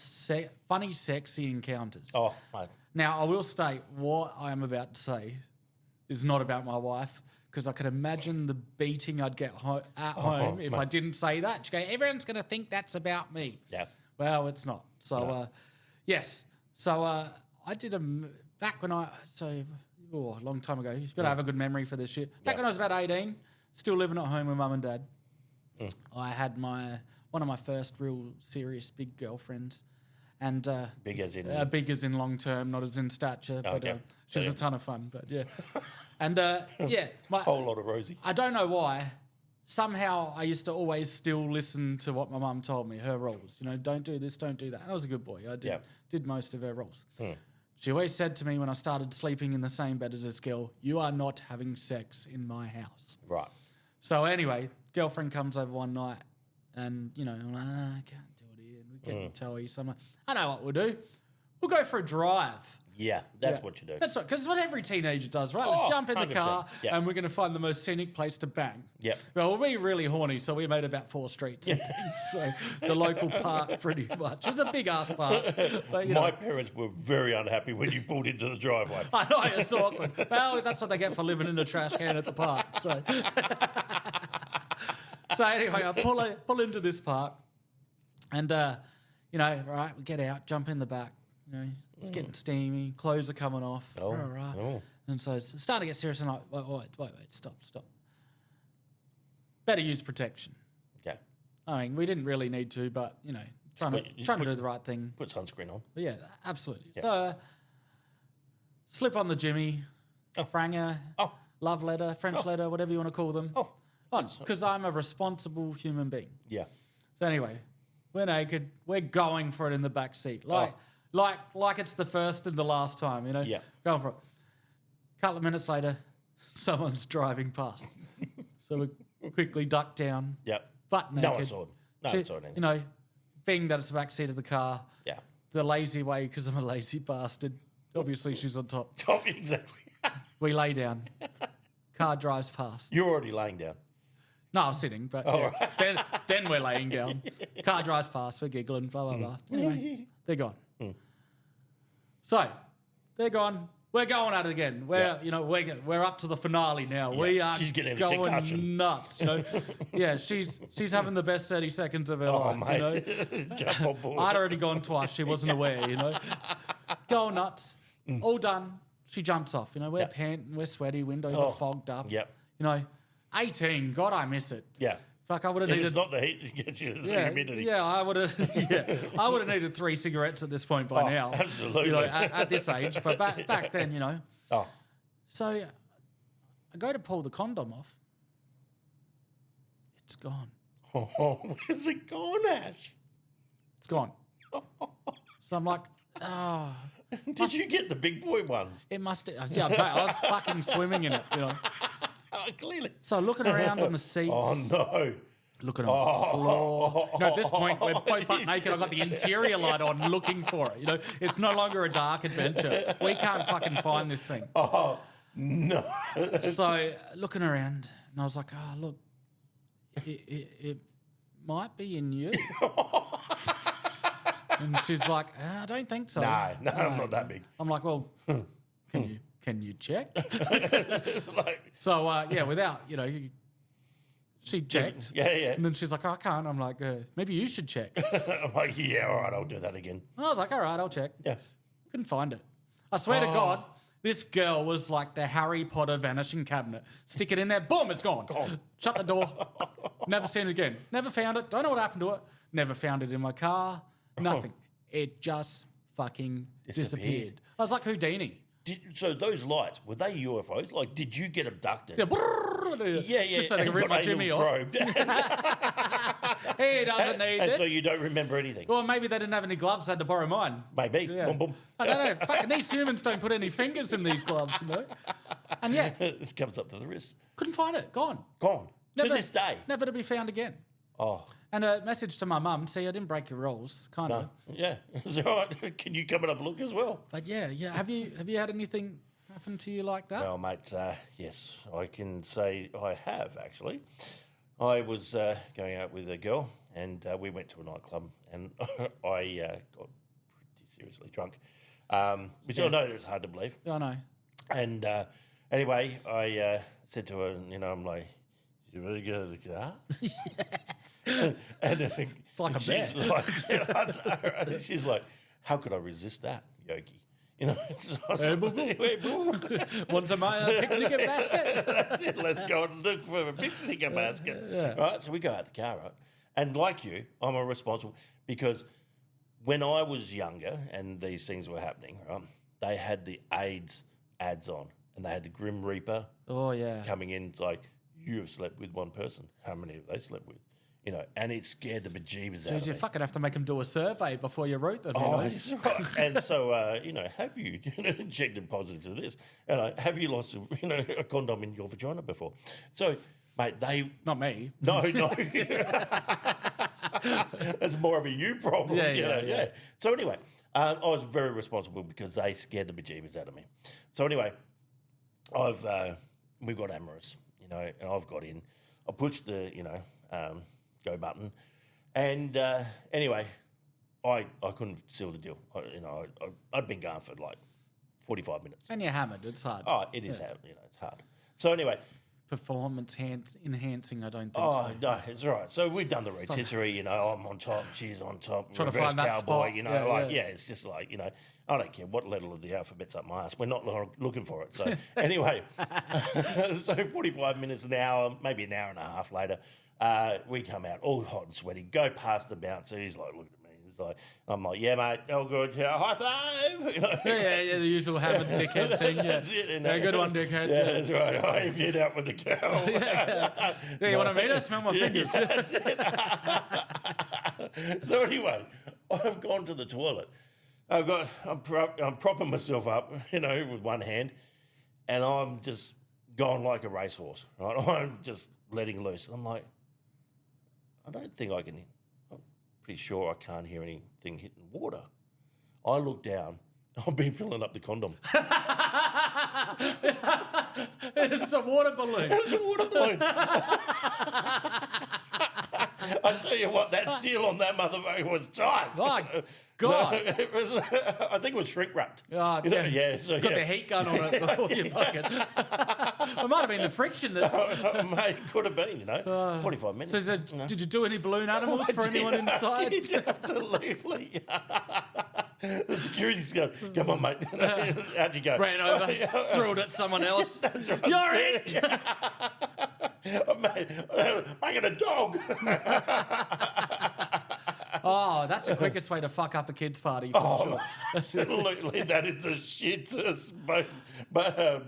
funny, sexy encounters. Oh, mate. Now, I will state what I am about to say is not about my wife, because I could imagine the beating I'd get at home if I didn't say that. She'd go, everyone's going to think that's about me. Yeah. Well, it's not. So, yes. So, I did back when a long time ago. You've got to have a good memory for this shit. Back when I was about 18, still living at home with mum and dad, I had one of my first real serious big girlfriends. And Big as in... big as in long term, not as in stature. But okay. she was a ton of fun. But yeah, and Whole lot of Rosie. I don't know why. Somehow I used to always still listen to what my mum told me, her rules. Don't do this, don't do that. And I was a good boy. I did most of her rules. She always said to me when I started sleeping in the same bed as this girl, "You are not having sex in my house." Right. So anyway, girlfriend comes over one night And, you know, I'm like, I can't do it here. We're getting towy. So I'm like, I know what we'll do. We'll go for a drive. Yeah, that's what you do. That's right, because it's what every teenager does, right? Let's jump in the 100%. car Yeah. and we're going to find the most scenic place to bang. Yep. Well, we're really horny, so we made about 4 streets. And things, so the local park, pretty much. It's a big-ass park. But, you know, My parents were very unhappy when you pulled into the driveway. I know, it's awkward. Well, that's what they get for living in a trash can at the park. So, so anyway, I pull into this park and, you know, right, we get out, jump in the back, you know, it's getting steamy, clothes are coming off. Oh, All right. oh. And so it's starting to get serious and I'm like, wait, stop. Better use protection. Okay. I mean, we didn't really need to, but, you know, trying to do the right thing. Put sunscreen on. But yeah, absolutely. Yeah. So, slip on the Jimmy, Franger, love letter, French letter, whatever you want to call them. Because I'm a responsible human being. Yeah. So anyway, we're naked. We're going for it in the back seat, like it's the first and the last time, you know. Yeah. Going for it. A couple of minutes later, someone's driving past, so we quickly duck down. Yep. Butt naked. No one saw them. No one saw anything. You know, being that it's the back seat of the car. Yeah. The lazy way, because I'm a lazy bastard. Obviously, she's on top. Exactly. We lay down. Car drives past. You're already laying down. No, I was sitting, but then we're laying down. Car drives past. We're giggling. Blah blah blah. Anyway, they're gone. So they're gone. We're going at it again. We're up to the finale now. Yeah. We are She's getting a going concussion. nuts. You know, yeah, she's having the best 30 seconds of her life. Mate. You know, Jump on board. I'd already gone twice. She wasn't aware. You know, going nuts. All done. She jumps off. You know, we're panting, we're sweaty, windows are fogged up. Yep. You know, 18. God, I miss it. Yeah. Fuck, I would have If needed. it's not the heat, it gets you the humidity. Yeah, I would have. Yeah, I would have needed 3 cigarettes at this point by now. absolutely. You know, at this age, but back then, you know. Oh. So I go to pull the condom off. It's gone. Oh, where's it gone, Ash? It's gone. So I'm like, oh. Did you get the big boy ones? It must. Yeah, mate, I was fucking swimming in it. You know. Oh, clearly. So looking around on the seats. Oh, no. Looking on the floor. You know, at this point, we're both butt naked. I've got the interior light on looking for it. You know, it's no longer a dark adventure. We can't fucking find this thing. Oh, no. So looking around, and I was like, oh, look, it might be in you. And she's like, I don't think so. No, I'm not that big. I'm like, well, can you check? Like, So, without, you know, she checked. Yeah. And then she's like, oh, I can't. I'm like, maybe you should check. I'm like, yeah, all right, I'll do that again. And I was like, all right, I'll check. Yeah. Couldn't find it. I swear to God, this girl was like the Harry Potter vanishing cabinet. Stick it in there, boom, it's gone. Shut the door. Never seen it again. Never found it. Don't know what happened to it. Never found it in my car. Nothing. It just fucking disappeared. I was like Houdini. So those lights, were they UFOs? Like, did you get abducted? Yeah, Yeah. Just so they and can rip got my anal Jimmy off. probed. He doesn't need And this. so you don't remember anything. Well, maybe they didn't have any gloves, they had to borrow mine. Maybe. Yeah. Boom, boom. I don't know. Fucking these humans don't put any fingers in these gloves, you know? And yeah, This comes up to the wrist. couldn't find it. Gone. Gone. To this day. Never to be found again. Oh, And a message to my mum, see, I didn't break your rules, kind of. no. Yeah. It's all right. Can you come and have a look as well? But yeah. Have you had anything happen to you like that? Well, mate, yes, I can say I have, actually. I was going out with a girl, and we went to a nightclub, and I got pretty seriously drunk, which I know that's hard to believe. Yeah, I know. And anyway, I said to her, you know, I'm like, you really go to the car? and It's like a she's bet. like, yeah, I know, and she's like, how could I resist that, Yogi? You know, so I was like, Want some picnic basket? that's it. Let's go and look for a picnic basket. Right, so we go out the car, right? And like you, I'm a responsible because when I was younger and these things were happening, right, they had the AIDS ads on and they had the Grim Reaper Oh, yeah. coming in. It's like, you have slept with one person. How many have they slept with? You know, and it scared the bejeebers out Jeez, of you me. fucking have to make them do a survey before you wrote them. You Oh, know? that's right. And so, you know, have you injected positive to this? And have you lost, a condom in your vagina before? So Mate, they... Not me. No. That's more of a you problem. Yeah. So anyway, I was very responsible because they scared the bejeebers out of me. So anyway, we've got Amorous, and I've got in. I pushed the, go button. And anyway, I couldn't seal the deal. I'd been gone for like 45 minutes. And you're hammered. It's hard. Oh, it is hard. It's hard. So anyway... Performance enhancing, I don't think Oh, so. no, it's all right. So we've done the rotisserie, I'm on top, she's on top, Trying to reverse find that cowboy, spot. it's just like, I don't care what letter of the alphabet's up my ass. We're not looking for it. So anyway, so 45 minutes, an hour, maybe an hour and a half later, we come out all hot and sweaty, go past the bouncer. He's like, look at me. Like, I'm like, yeah, mate, all good. Yeah, high five. Yeah, the usual hammered dickhead thing. Yeah, That's it. Yeah, good one, dickhead. Yeah, that's right. I have you out with the girl. Yeah, you want to meet us? Smell my fingers. That's it. So anyway, I've gone to the toilet. I'm propping myself up, with one hand, and I'm just gone like a racehorse. Right, I'm just letting loose. I'm like, I don't think I can. Pretty sure I can't hear anything hitting water. I look down. I've been filling up the condom. It's a water balloon. It's a water balloon. I tell you what, that seal on that motherfucker was tight. My God. I think it was shrink wrapped. Oh, yeah. So got the heat gun on it before you fucking. It might have been the friction that's. Mate, could have been, 45 minutes. So did you do any balloon animals for anyone inside? I did, absolutely. The security's going, come on, mate. How'd you go? Ran over, threw it at someone else. That's right. You're in. Mate, making a dog. Oh, that's the quickest way to fuck up a kid's party for sure. Absolutely, that is the shittest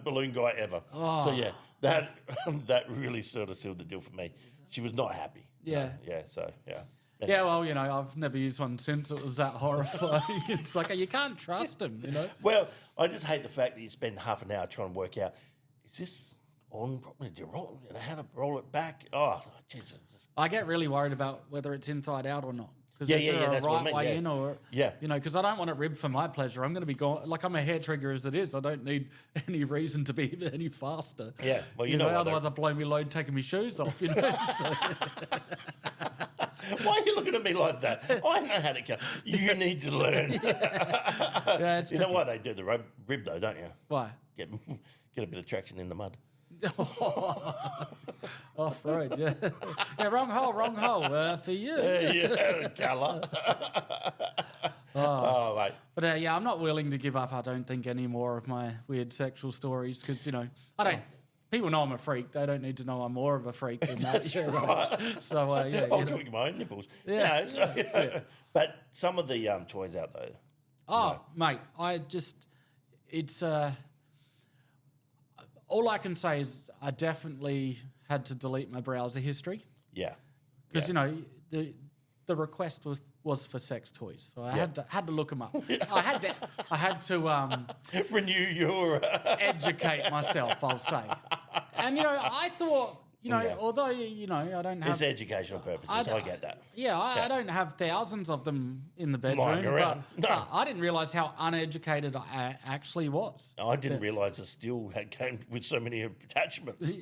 balloon guy ever. Oh. So yeah, that really sort of sealed the deal for me. She was not happy. Yeah. So yeah. Yeah, well, I've never used one since. It was that horrifying. It's like, you can't trust him, Well, I just hate the fact that you spend half an hour trying to work out, is this on properly? Do you roll, how to roll it back? Oh, Jesus. I get really worried about whether it's inside out or not. Because Yeah, is there a that's what I right mean, way yeah. in or... Yeah. Because I don't want it ribbed for my pleasure. I'm going to be going... Like, I'm a hair trigger as it is. I don't need any reason to be any faster. Yeah, well, you know what otherwise I'd blow me load taking my shoes off, So... Why are you looking at me like that? I know how to go. You need to learn. Yeah, it's you know why they do the rib though, don't you? Why? Get a bit of traction in the mud. Off-road, yeah. Yeah, wrong hole for you. Yeah, colour. Oh, mate. But I'm not willing to give up, I don't think, any more of my weird sexual stories because, I don't... People know I'm a freak. They don't need to know I'm more of a freak than that. That's right. So, I'm talking my own nipples. Yeah. But some of the toys out there. Oh, mate, it's... all I can say is I definitely had to delete my browser history. Yeah. Because, the request was for sex toys. So I had to look them up. I had to renew your educate myself, I'll say. And I thought, although I don't have it's educational purposes. I get that. Yeah, I don't have thousands of them in the bedroom. Lying around. But I didn't realise how uneducated I actually was. I didn't realise it still came with so many attachments.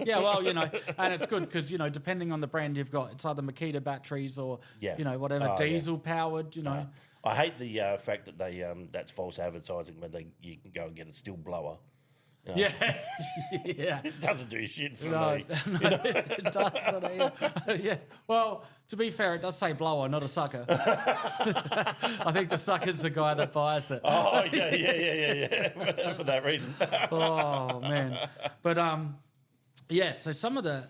Yeah, well, and it's good because, depending on the brand you've got, it's either Makita batteries or, whatever, diesel powered, I hate the fact that they that's false advertising when you can go and get a still blower. Yeah, yeah. It doesn't do shit for me. It doesn't. Yeah. Well, to be fair, it does say blower, not a sucker. I think the sucker's the guy that buys it. Oh yeah. For that reason. Oh man, but so some of the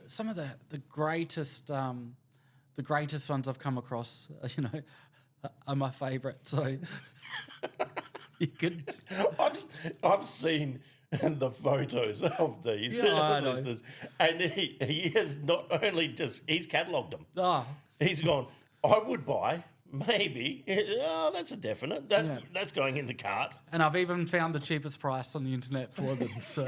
greatest ones I've come across, are my favourite. So you could. I've seen the photos of these listeners, and he has not only he's catalogued them. Oh. He's gone, I would buy, maybe. Oh, that's a definite. That's going in the cart. And I've even found the cheapest price on the internet for them. So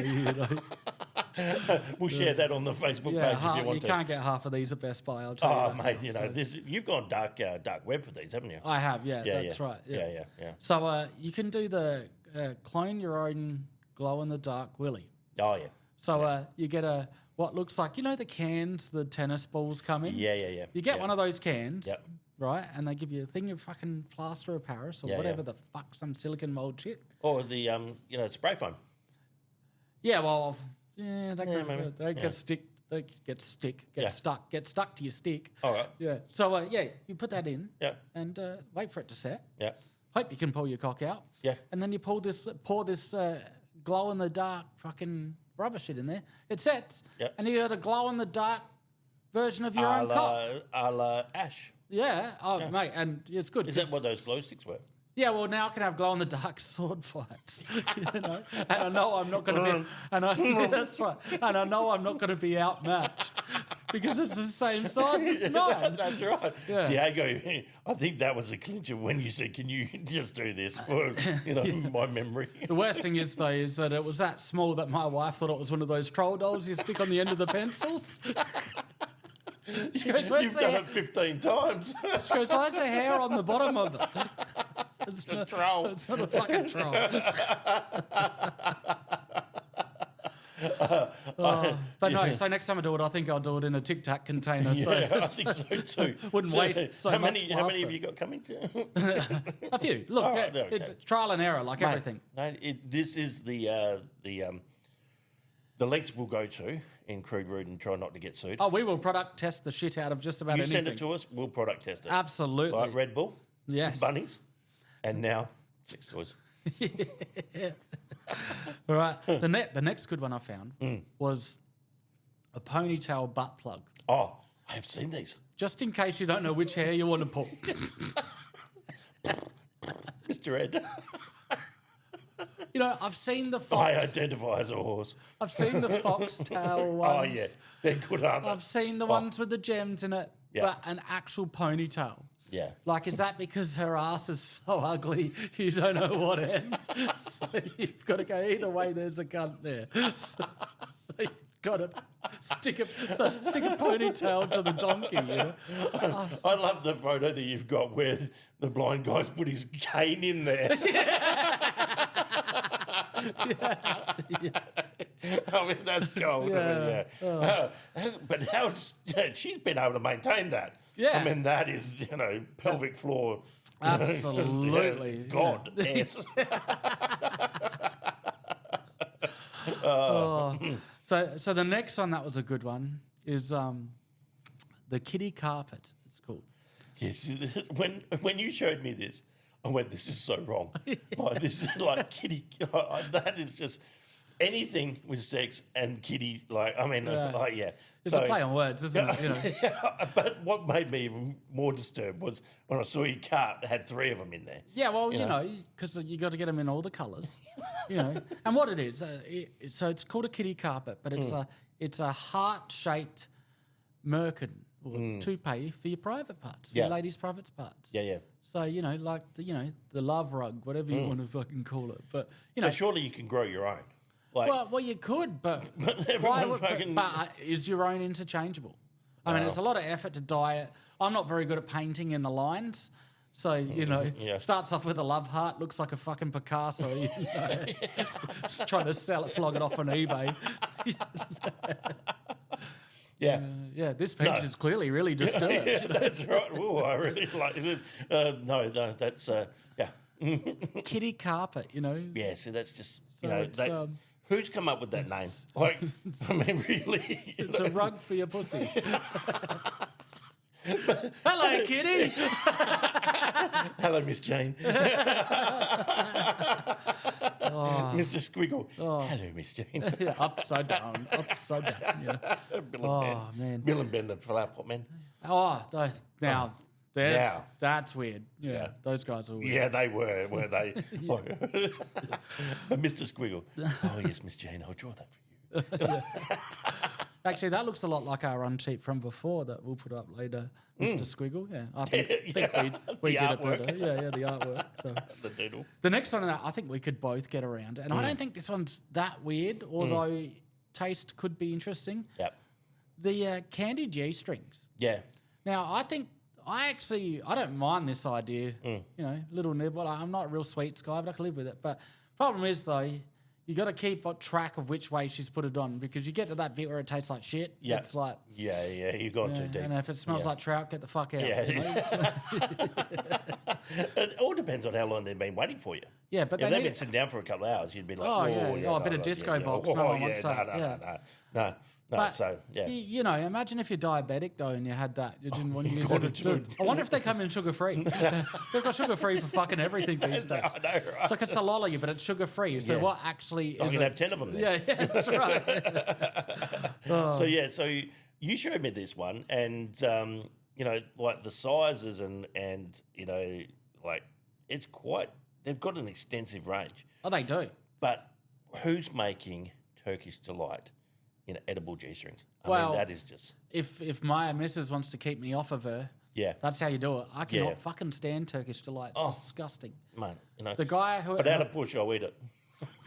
We'll share that on the Facebook Yeah, page if you want you to. can't get half of these at Best Buy. I'll tell Oh, you that mate, now, you know, so- you've gone dark web for these, haven't you? I have, yeah, Yeah, that's yeah. right. Yeah. Yeah. So you can do the clone your own glow-in-the-dark willy. Oh, yeah. So you get what looks like, the cans the tennis balls come in? Yeah. You get Yeah. one of those cans, Yep. right? And they give you a thing of fucking plaster of Paris or Yeah, whatever yeah. the fuck, some silicon mold shit. Or the, spray foam. Yeah, well, they maybe. get stuck, Yeah. get stuck to your stick. All right. Yeah. So you put that in. Yeah. And wait for it to set. Yeah. Hope you can pull your cock out. Yeah. And then you pour this glow in the dark fucking rubber shit in there. It sets. Yep. And you got a glow in the dark version of your own cock. A la Ash. Yeah. Oh, mate, and it's good. Is that what those glow sticks were? Yeah, well, now I can have glow in the dark sword fights, And I know I'm not going to be, that's right. And I know I'm not going to be outmatched because it's the same size as mine. That's right. Yeah. Diego, I think that was a clincher when you said, "Can you just do this for my memory?" The worst thing is, though, is that it was that small that my wife thought it was one of those troll dolls you stick on the end of the pencils. She goes, You've done it 15 times. She goes, why's the hair on the bottom of it? It's a troll. It's not a fucking troll. But no, so next time I do it, I think I'll do it in a Tic Tac container. Yeah, I So think so too. Wouldn't waste so how much many? How many plaster. have you got coming? a few. Look, All right, okay. it's trial and error, like everything. No, this is the lengths we'll go to in Crude Rude and try not to get sued. Oh, we will product test the shit out of just about You anything. send it to us, we'll product test it. Absolutely. Like Red Bull, Yes. bunnies, and now sex toys. All right. The next good one I found was a ponytail butt plug. Oh, I have seen these. Just in case you don't know which hair you want to pull. Mr. Ed, I've seen the I fox. identify as a horse. I've seen the foxtail ones. Oh, yeah. They're good, aren't they? I've seen the ones with the gems in it, Yeah. but an actual ponytail. Yeah. Like, is that because her ass is so ugly you don't know what end? So you've got to go either way. There's a cunt there. So you've got to stick a ponytail to the donkey. I love the photo that you've got where the blind guy's put his cane in there. I mean, that's gold. Yeah. But how she's been able to maintain that. Yeah. I mean, that is, pelvic floor. Absolutely. God. Yes. So the next one that was a good one is the kitty carpet. It's called. Yes. When you showed me this, I went, this is so wrong. Like, this is like kitty. That is just anything with sex and kitty. Like, I mean, yeah. It's a play on words, isn't it? But what made me even more disturbed was when I saw your cart had 3 of them in there. Yeah, well, because you got to get them in all the colours, And what it is, so it's called a kitty carpet, but it's a heart-shaped merkin or toupee for your private parts, for your ladies' private parts. Yeah. So like the love rug, whatever you want to fucking call it, but But surely you can grow your own. Like, well, you could, but everyone fucking. but is your own interchangeable? I mean, it's a lot of effort to dye it. I'm not very good at painting in the lines. So, starts off with a love heart, looks like a fucking Picasso, just trying to sell it, flog it off on eBay. Yeah. Yeah, this page is clearly really disturbed. Yeah, that's right. Oh, I really like this. No, that's, yeah. Kitty carpet, Yeah, see, that's just, So who's come up with that name? Like, I mean, really? It's a rug for your pussy. Hello, kitty. Hello, Miss Jane. Mr. Squiggle. Hello, Miss Jane. Yeah, upside down. Bill and Ben. Man. Bill and Ben, the flower pot men. That's weird. Yeah, those guys are weird. Yeah, they were they? But Mr. Squiggle. Oh, yes, Miss Jane, I'll draw that for you. Actually, that looks a lot like our run sheet from before that we'll put up later, Mr. Squiggle. Yeah, I think we did it better. Yeah, the artwork. So. The doodle. The next one, I think we could both get around. And I don't think this one's that weird, although taste could be interesting. Yep. The candy G-strings. Yeah. Now, I don't mind this idea. You know, little nibble. I'm not a real sweets guy, but I can live with it. But problem is, though, you got to keep track of which way she's put it on, because you get to that bit where it tastes like shit. Yeah. It's like... Yeah, you've gone too deep. And if it smells like trout, get the fuck out. Yeah. You know? It all depends on how long they've been waiting for you. Yeah, but if they they've need been sitting down for a couple of hours, you'd be like, Oh, yeah. yeah, Oh, a bit of disco box. No one wants that. No. But, So, yeah. You know, imagine if you're diabetic, though, and you had that. You didn't want to use it. I wonder if they come in sugar-free. They've got sugar-free for fucking everything these days. I know, right? It's like it's a lolly, but it's sugar-free. So what actually is I'm going to it? have 10 of them then. Yeah, that's right. So you showed me this one, and, you know, like the sizes and you know, like it's they've got an extensive range. Oh, they do. But who's making Turkish Delight in edible G-strings? I Well, mean, that is just... If my missus wants to keep me off of her, Yeah. that's how you do it. I cannot Yeah. fucking stand Turkish Delight. It's disgusting. Man, you know. The guy who... But out of push, I'll eat it.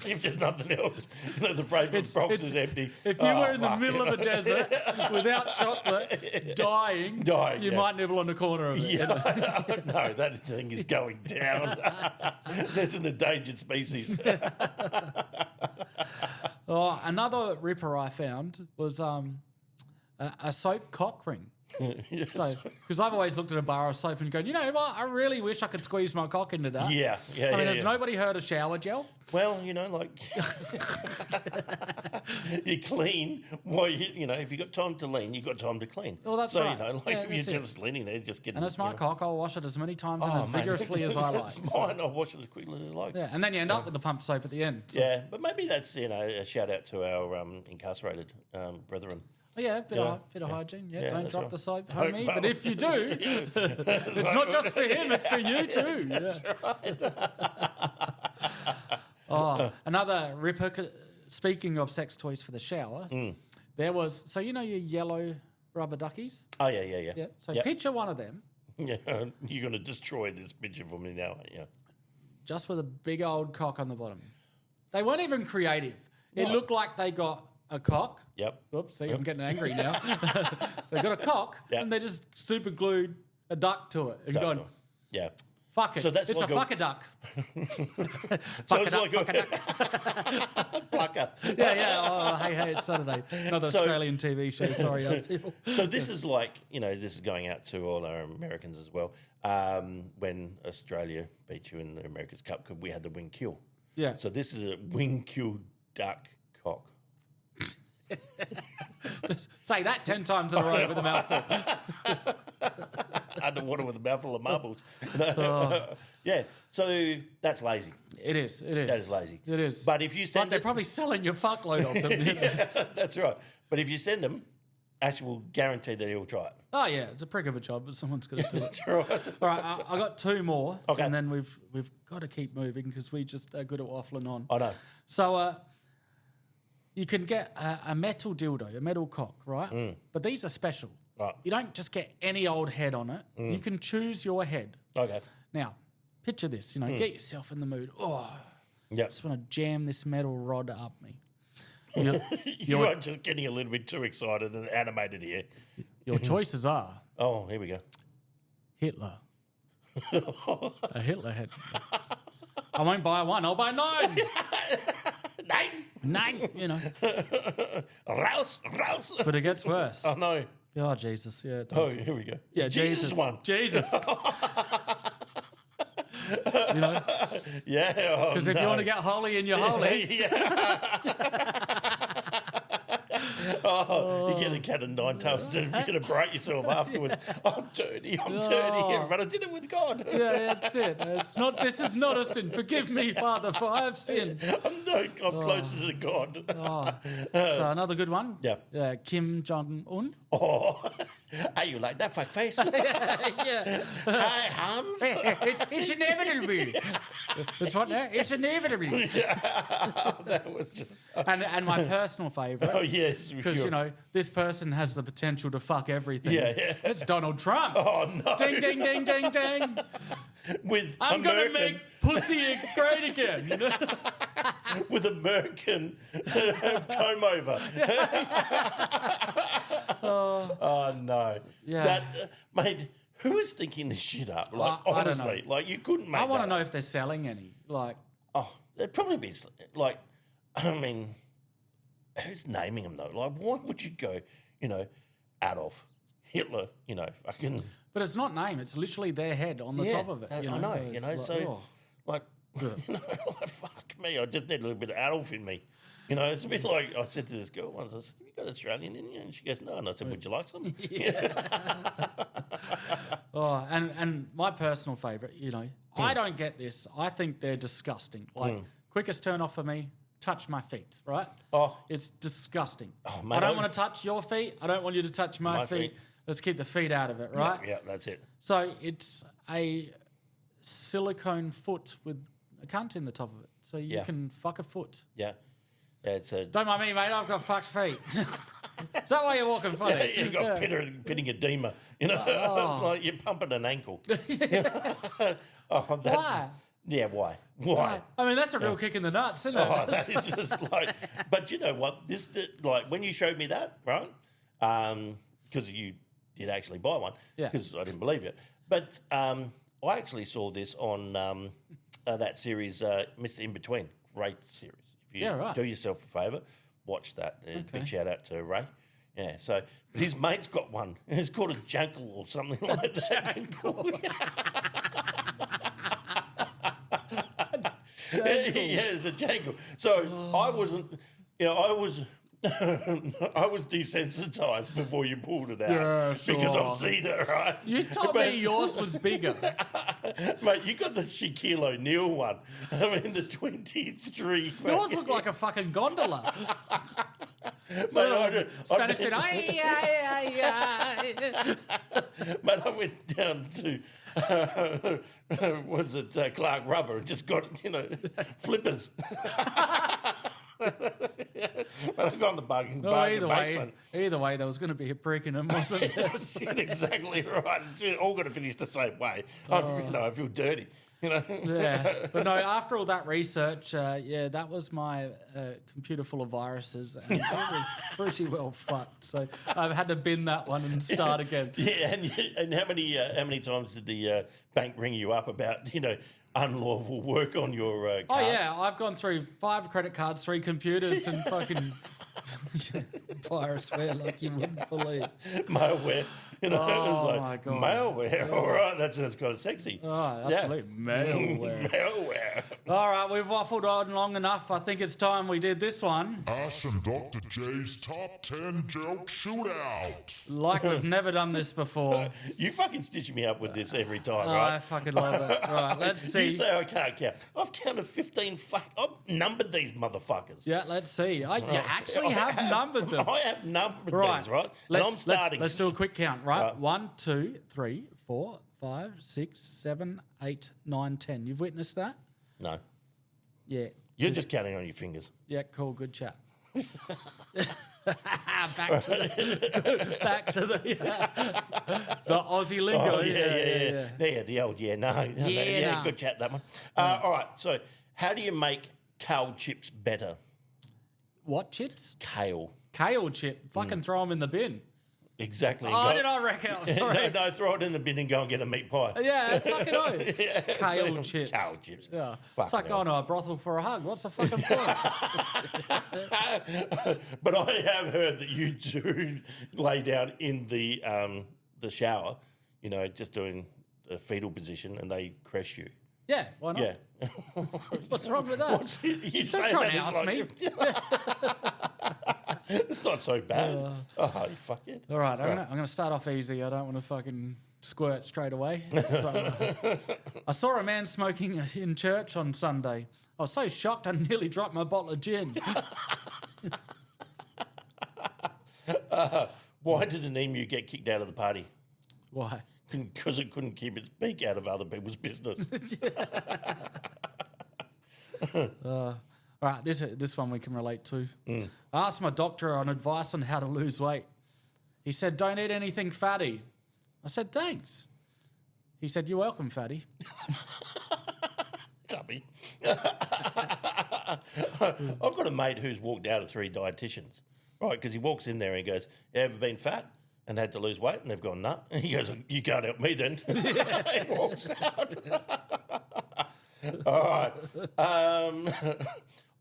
If there's nothing else, you know, the favourite box is empty. If you were in the fuck. middle of a desert without chocolate, dying, you yeah. might nibble on the corner of it. Yeah. No, that thing is going down. There's an endangered species. Oh, another ripper I found was a soap cock ring. So, because I've always looked at a bar of soap and going, you know what, I really wish I could squeeze my cock into that. Yeah. I mean, has nobody heard of shower gel? Well, you know, like you clean. Well, you know, if you've got time to lean, you've got time to clean. Well, that's so, right. you know, like Yeah, if you're that's it. just leaning there, just getting. And it's my cock. I'll wash it as many times and as man. vigorously as I like. It's mine. I'll wash it as quickly as I like. Yeah, and then you end up with the pump soap at the end. So. Yeah, but maybe that's, you know, a shout out to our incarcerated brethren. Oh, yeah, bit of hygiene. Yeah, don't that's drop right. the soap, Don't- homie. well- But if you do, it's not just for him; it's for you too. That's right. Oh, another ripper. Speaking of sex toys for the shower, there was your yellow rubber duckies. Oh, yeah. Yeah. So Yep. picture one of them, Yeah, you're going to destroy this picture for me now, aren't you? just with a big old cock on the bottom. They weren't even creative. It looked like they got a cock. Yep. Oops, see, I'm getting angry now. They got a cock, Yep. and they just super glued a duck to it and gone, Yeah. fuck it. So that's it's like a fuck a duck. So Fuck it's a duck, like fuck a duck. Plucker. Yeah. Oh, hey, it's Saturday. Another So- Australian TV show. Sorry, other people. So this is like, you know, this is going out to all our Americans as well. When Australia beat you in the America's Cup, we had the wing kill. Yeah. So this is a wing kill duck cock. Say that 10 times in a row with a mouthful. Underwater with a mouthful of marbles. Oh. Yeah. So that's lazy. It is. That is lazy. It is. But if you But send they're it, probably selling your fuckload of them. yeah, that's right. But if you send them, Ash will guarantee that he'll try it. Oh, yeah. It's a prick of a job, but someone's got to do it. That's right. All right, I got two more. Okay. And then we've got to keep moving because we just are good at waffling on. I know. So you can get a metal dildo, a metal cock, right? But these are special. Right. You don't just get any old head on it. You can choose your head. Okay. Now, picture this, get yourself in the mood. Oh, Yep. just want to jam this metal rod up me. You are just getting a little bit too excited and animated here. Your choices are Oh, here we go. Hitler. A Hitler head. I won't buy one, I'll buy 9. 9, Rouse. But it gets worse. Oh, no. Oh, Jesus, yeah, it Oh, does. here we go. Yeah, Jesus one. Jesus. Yeah. Because if you want to get holy in your holy, you get a cat of 9 tails, you're going to break yourself afterwards. I'm dirty, but I did it with God. yeah, that's it. This is not a sin. Forgive me, Father, for I have sinned. I'm closer to God. So another good one. Yeah. Kim Jong-un. Oh, are you like that, fuckface? Yeah. Hi, Hans. It's inevitable. It's what now? It's inevitable. That was just... And my personal favourite. Oh, yes. Because, this person has the potential to fuck everything. Yeah. It's Donald Trump. Oh, no. Ding, ding, ding, ding, ding. With I'm going to American make pussy great again. with American comb over. Oh no! Yeah. That, mate. Who is thinking this shit up? Like I don't know. honestly, like you couldn't make. I want to that know up. if they're selling any. Like, Oh, there'd probably be like, I mean, who's naming them though? Like, why would you go? You know, Adolf Hitler. You know, fucking. but it's not name. It's literally their head on the top of it. I You know, know. It's You know, like, so oh. like, you know, like, fuck me. I just need a little bit of Adolf in me. You know, it's a bit like I said to this girl once. I said, "Have you got Australian in you?" And she goes, "No." And I said, "Would you like some?" Oh, and my personal favourite, you know, I don't get this. I think they're disgusting. Like, quickest turn off for me, touch my feet, right? Oh. It's disgusting. Oh, mate, I don't want to touch your feet. I don't want you to touch my My feet. feet. Let's keep the feet out of it, right? Yeah, that's it. So it's a silicone foot with a cunt in the top of it. So you Yeah. can fuck a foot. Yeah, it's a. Don't mind me, mate. I've got fucked feet. Is that why you're walking funny? Yeah, you got pitting edema. You know, it's like you're pumping an ankle. Oh, that's, Why? Yeah, why? Why? I mean, that's a real kick in the nuts, isn't it? Oh, that is just like. But you know what? Like when you showed me that, right? Because you did actually buy one. Yeah. Because I didn't believe you. But I actually saw this on that series, Mr. In Between. Great series. If you Yeah, right. do yourself a favour, watch that. Big shout out to Ray. Yeah, so but his mate's got one. It's called a jankle or something like that. Yeah, it's a jangle. So I wasn't, you know, I was desensitized before you pulled it out Yeah, because sure. I've seen it, right? You told me yours was bigger. Mate, you got the Shaquille O'Neal one. I mean, the 23. Yours looked like a fucking gondola. Mate, Spanish did. Mate, I went down to was it Clark Rubber and just got, you know, flippers. But I got in the bargain basement. Either way, there was going to be a prick in them, wasn't there? That's exactly right. It's all going to finish the same way. You know, I feel dirty. You know. Yeah, but no. After all that research, that was my computer full of viruses, and it was pretty well fucked. So I've had to bin that one and start again. Yeah, and how many times did the bank ring you up about, you know, unlawful work on your card? Oh yeah, I've gone through 5 credit cards, 3 computers, and fucking virusware like you wouldn't believe. Malware. You know, it was like, my God. malware. All right, that sounds kind of sexy. Oh, absolute malware. Malware. All right, we've waffled on long enough. I think it's time we did this one. Ash and Dr. J's Top 10 Joke Shootout. Like we've never done this before. You fucking stitch me up with this every time, I right? fucking love it. Right, let's see. You say I can't count. I've counted 15. I've numbered these motherfuckers. Yeah, let's see. You actually have numbered them. I have numbered Right. these, right? Let's, and I'm starting. Let's do a quick count, right? 1, 2, 3, 4, 5, 6, 7, 8, 9, 10. You've witnessed that? No. Yeah. You're just counting on your fingers. Yeah, cool. Good chat. back to the Aussie lingo. Oh, yeah. The old, nah. Good chat, that one. All right, so how do you make kale chips better? What chips? Kale. Kale chip. Fucking throw them in the bin. Exactly. Oh, did I reckon? I'm sorry. No, throw it in the bin and go and get a meat pie. Yeah, fucking oath. Kale chips. Kale chips. Yeah. Fucking It's like hell. going to a brothel for a hug. What's the fucking point? But I have heard that you do lay down in the shower, you know, just doing the fetal position, and they caress you. Yeah, why not? Yeah. What's wrong with that? You Don't say try that and as house like- me. It's not so bad. Oh, you fuck it. All right, I'm gonna start off easy. I don't want to fucking squirt straight away. So, I saw a man smoking in church on Sunday. I was so shocked I nearly dropped my bottle of gin. Why did an emu get kicked out of the party? Why? Because it couldn't keep its beak out of other people's business. All right, this one we can relate to. I asked my doctor on advice on how to lose weight. He said, "Don't eat anything fatty." I said, "Thanks." He said, "You're welcome, fatty." Tubby. I've got a mate who's walked out of 3 dietitians, right? Because he walks in there and he goes, "You ever been fat and had to lose weight?" And they've gone, "Nah." And he goes, "You can't help me then." He walks out. All right.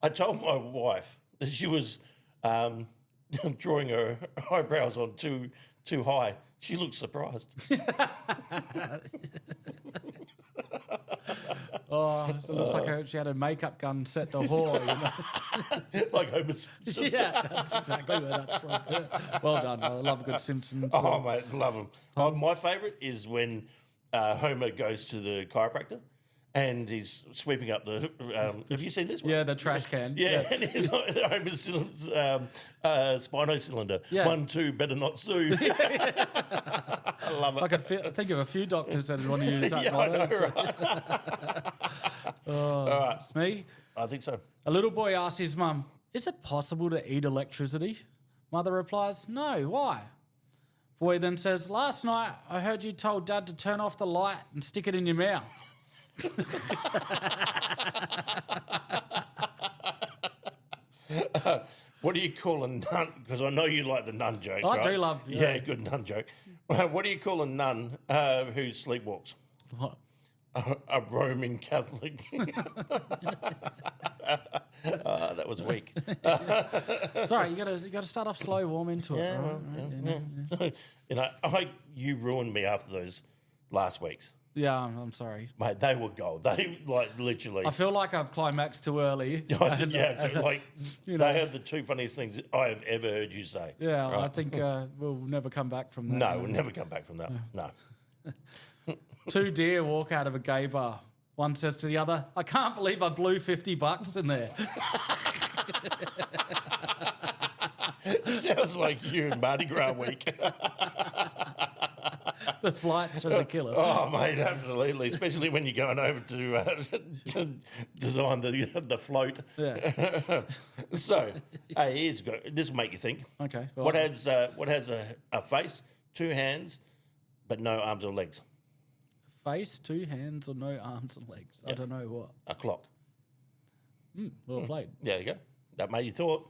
I told my wife that she was drawing her eyebrows on too high. She looked surprised. Oh, so it looks like she had a makeup gun set to whore, you know? Like Homer Simpson. Yeah, that's exactly where that's from. Yeah. Well done. I love a good Simpsons. Oh, mate, love them. My favourite is when Homer goes to the chiropractor and he's sweeping up the... have you seen this one? Yeah, the trash can. Yeah, and he's like, Homer's spino cylinder. Yeah. 1, 2, better not sue. I love it. I could think of a few doctors that would want to use that Yeah, I motto. know, So. right? All right. It's me. I think so. A little boy asks his mum, "Is it possible to eat electricity?" Mother replies, "No, why?" Boy then says, "Last night I heard you told Dad to turn off the light and stick it in your mouth." What do you call a nun? Because I know you like the nun jokes, I right? do love- Yeah, good nun joke. What do you call a nun who sleepwalks? What? A Roman Catholic. That was weak. Sorry, you gotta start off slow, warm into it. Right? You know, you ruined me after those last weeks. Yeah, I'm sorry. Mate, they were gold. They, like, literally... I feel like I've climaxed too early. I think you have to. Like, you know. they are the 2 funniest things I have ever heard you say. Yeah, Right? I think we'll never come back from that. No, we'll never come back from that. No. 2 deer walk out of a gay bar. One says to the other, "I can't believe I blew $50 in there." Sounds like you and Mardi Gras week. The flights are the killer. Oh, mate, absolutely. Especially when you're going over to design the float. Yeah. So, hey, this will make you think. Okay. What has a face, 2 hands, but no arms or legs? Face, 2 hands, or no arms and legs? I don't know what. A clock. Well played. There you go. That made you thought.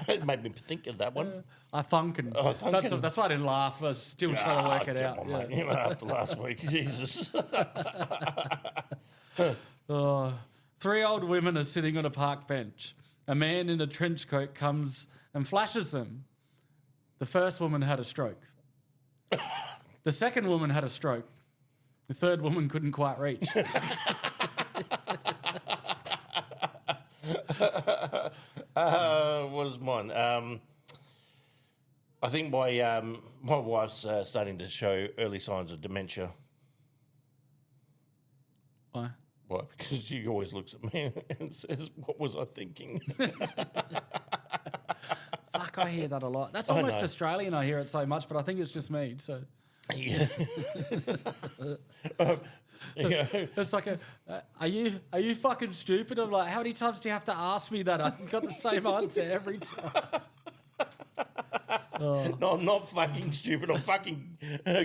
It made me think of that one. I thunkin'. Thunkin'. That's why I didn't laugh. I was still trying to work it out. Come on, mate. You know, after last week, Jesus. 3 old women are sitting on a park bench. A man in a trench coat comes and flashes them. The first woman had a stroke. The second woman had a stroke. The third woman couldn't quite reach. What is mine? I think my wife's starting to show early signs of dementia. Why? Why? Because she always looks at me and says, "What was I thinking?" Fuck, I hear that a lot. That's I almost know. Australian. I hear it so much, but I think it's just me. So Yeah. it's like, are you fucking stupid? I'm like, how many times do you have to ask me that? I've got the same answer every time. No, I'm not fucking stupid. I'm fucking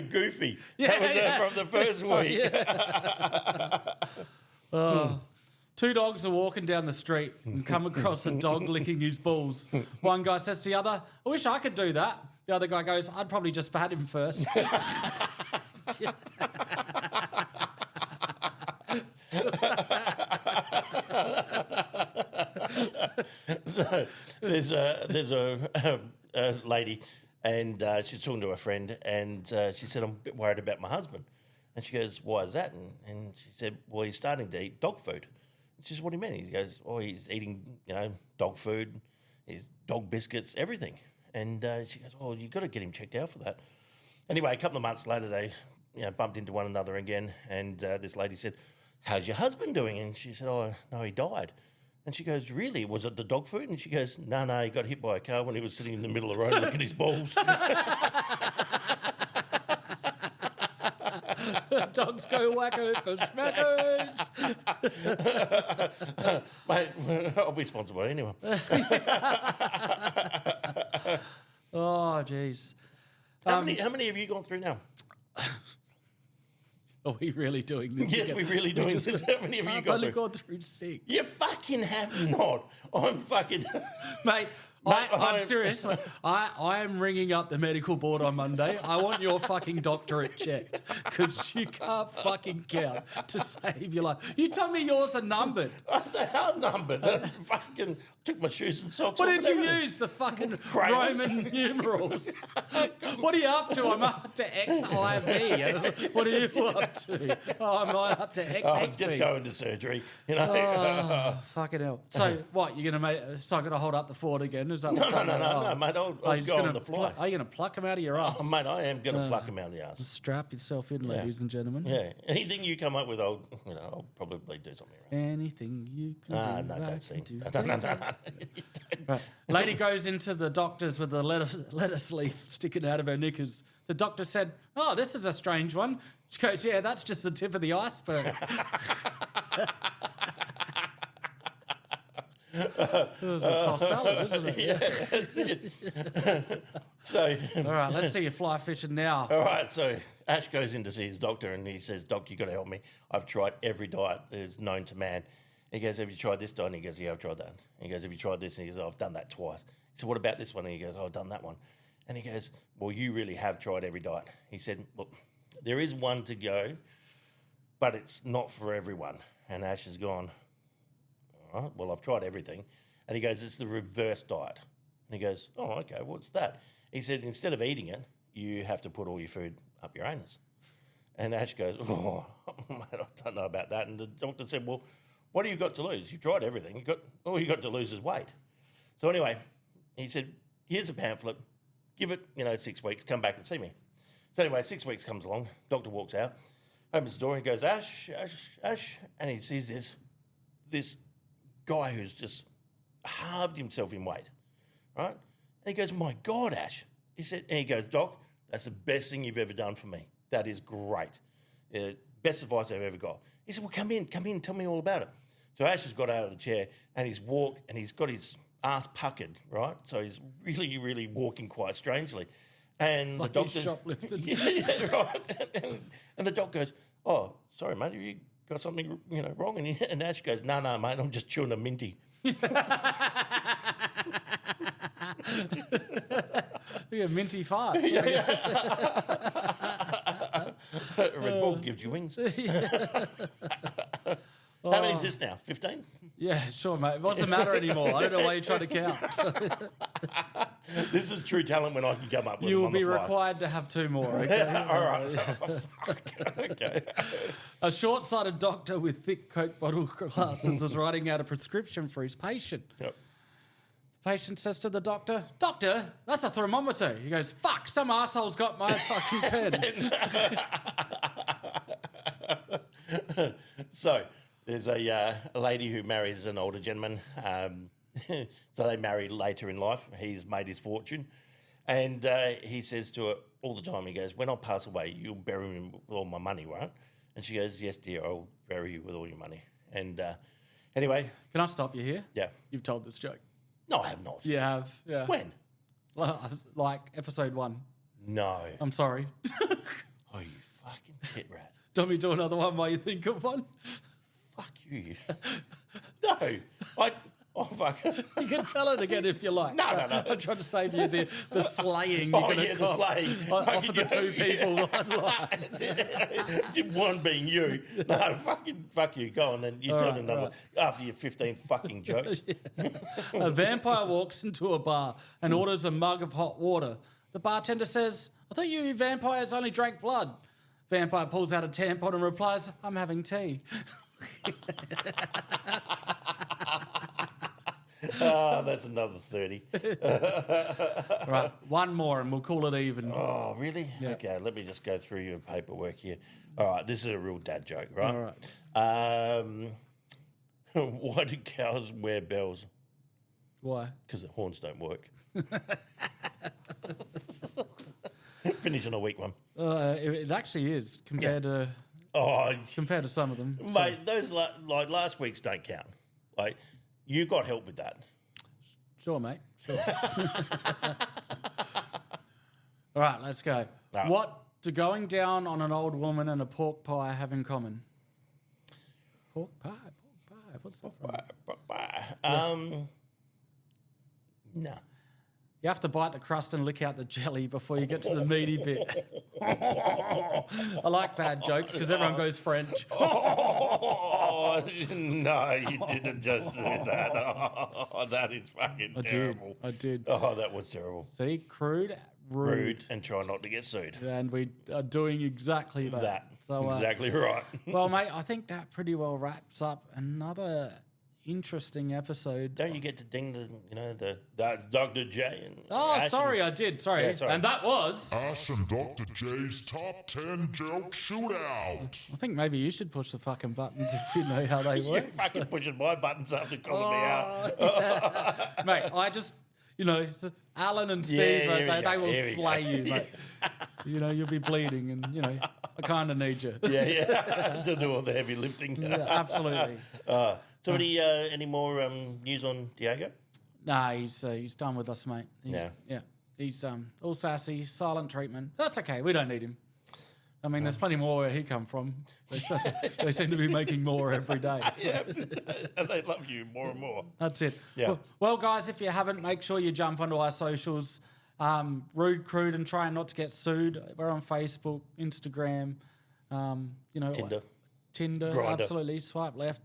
goofy. Yeah, That was yeah. from the first week. Yeah. 2 dogs are walking down the street and come across a dog licking his balls. One guy says to the other, "I wish I could do that." The other guy goes, "I'd probably just pat him first." So there's a lady, and she's talking to a friend, and she said, "I'm a bit worried about my husband." And she goes, "Why is that?" And she said, "Well, he's starting to eat dog food." And she says, "What do you mean?" He goes, "Oh, he's eating, dog food, his dog biscuits, everything." And she goes, "Oh, you've got to get him checked out for that." Anyway, a couple of months later, they bumped into one another again, and this lady said, "How's your husband doing?" And she said, "Oh, no, he died." And she goes, "Really? Was it the dog food?" And she goes, No, he got hit by a car when he was sitting in the middle of the road looking at his balls." Dogs go wacko for schmackos. Mate, I'll be sponsored by anyone. Oh, jeez. How many have you gone through now? Are we really doing this? Yes, we're really doing this. How many have you I've got only through? gone through 6. You fucking have not. I'm fucking... Mate, I'm I'm- serious. I am ringing up the medical board on Monday. I want your fucking doctorate checked because you can't fucking count to save your life. You tell me yours are numbered. They are numbered. I fucking took my shoes and socks What off did and you everything. use? The fucking Crayon. Roman numerals. What are you up to? I'm up to XIV. What are you up to? Oh, I'm up to XXV. Oh, just go into surgery, you know. Oh, fucking hell. So what, you're going to make... So I'm going to hold up the fort again? Is that what's No, happening? mate. I'll Are you just go gonna on the fly. Are you going to pluck them out of your ass? Oh, mate, I am going to pluck him out of the ass. Strap yourself in, ladies and gentlemen. Yeah. Anything you come up with, I'll probably do something right. Anything you can do. No, I don't can sing. do. No. Right. Lady goes into the doctor's with the lettuce leaf sticking out of her knickers. The doctor said, "Oh, this is a strange one." She goes, "Yeah, that's just the tip of the iceberg." It was a toss salad, isn't it? Yeah, that's it. So, All right, let's see you fly fishing now. all right, so Ash goes in to see his doctor and he says, "Doc, you got to help me. I've tried every diet that is known to man." He goes, "Have you tried this diet?" And he goes, "Yeah, I've tried that." He goes, "Have you tried this?" And he goes, "Oh, I've done that twice." So what about this one? And he goes, "Oh, I've done that one." And he goes, "Well, you really have tried every diet." He said, "Look, there is one to go, but it's not for everyone." And Ash has gone, "All right, well, I've tried everything." And he goes, "It's the reverse diet." And he goes, "Oh, okay, what's that?" He said, "Instead of eating it, you have to put all your food up your anus." And Ash goes, "Oh, mate, I don't know about that." And the doctor said, "Well, what do you got to lose? You've tried everything. All you got to lose is weight." So anyway, he said, "Here's a pamphlet. Give it, 6 weeks. Come back and see me." So anyway, 6 weeks comes along. Doctor walks out, opens the door, and goes, "Ash, Ash, Ash," and he sees this guy who's just halved himself in weight, right? And he goes, "My God, Ash." He said, and he goes, "Doc, that's the best thing you've ever done for me. That is great. Best advice I've ever got." He said, "Well, come in, tell me all about it." So Ash has got out of the chair and he's walked and he's got his ass puckered, right? So he's really, really walking quite strangely. And Like the doctor... he's shoplifted. Yeah, right. And the doc goes, "Oh, sorry, mate, have you got something, wrong?" And Ash goes, No, mate, I'm just chewing a minty." Yeah, minty farts. Red Bull gives you wings. How many is this now? 15? Yeah, sure, mate. What's the matter anymore? I don't know why you're trying to count. This is true talent when I can come up with You them will on the be fly. required to have 2 more, okay? All right. Oh, fuck. Okay. A short-sighted doctor with thick Coke bottle glasses was writing out a prescription for his patient. Yep. The patient says to the doctor, "Doctor, that's a thermometer." He goes, "Fuck, some asshole's got my fucking pen." So there's a lady who marries an older gentleman. So they marry later in life. He's made his fortune. And he says to her all the time, he goes, "When I pass away, you'll bury me with all my money, right?" And she goes, "Yes, dear, I'll bury you with all your money." And anyway. Can I stop you here? Yeah. You've told this joke. No, I have not. You have, yeah. When? Like episode 1. No. I'm sorry. Oh, you fucking tit rat. Do you want me to do another one while you think of one? Fuck you. No. Oh, fuck. You can tell it again if you like. No. I'm trying to save you the slaying. Oh, you're gonna yeah, the cop slaying. Off of the 2 people online. One being you. No, fuck you. Go on then. You tell me another one after your 15 fucking jokes. A vampire walks into a bar and orders a mug of hot water. The bartender says, "I thought you vampires only drank blood." Vampire pulls out a tampon and replies, "I'm having tea." Oh, that's another 30. Right, one more and we'll call it even. Oh, really? Yeah. Okay, let me just go through your paperwork here. All right, this is a real dad joke, right? All right. Why do cows wear bells? Why? Because the horns don't work. Finish on a weak one. It actually is compared to some of them. Mate, those like last week's don't count. Like, you got help with that. Sure, mate. Sure. All right, let's go. Right. What do going down on an old woman and a pork pie have in common? Pork pie. What's that from? No. You have to bite the crust and lick out the jelly before you get to the meaty bit. I like bad jokes because everyone goes French. Oh, no, you didn't just say that. Oh, that is fucking terrible. I did. Oh, that was terrible. See, crude, rude. And try not to get sued. And we are doing exactly that. So, exactly right. Well, mate, I think that pretty well wraps up another interesting episode. Don't you get to ding that's Dr. J and Ash sorry, I did. Sorry. Yeah, sorry. And that was Ash and Dr. J's top 10 joke shootout. I think maybe you should push the fucking buttons if you know how they work. You're fucking pushing my buttons after calling me out. Yeah. Mate, I just, Alan and Steve, they will slay you, mate. You'll be bleeding and, I kind of need you. Yeah. To do all the heavy lifting. Yeah, absolutely. So any more news on Diego? Nah, he's done with us, mate. Yeah. He's all sassy, silent treatment. That's okay. We don't need him. I mean, there's plenty more where he come from. They seem to be making more every day. So. Yeah, and they love you more and more. That's it. Yeah. Well, guys, if you haven't, make sure you jump onto our socials. Rude, Crude, and trying not to get sued. We're on Facebook, Instagram, Tinder, Grindr. absolutely. Swipe left,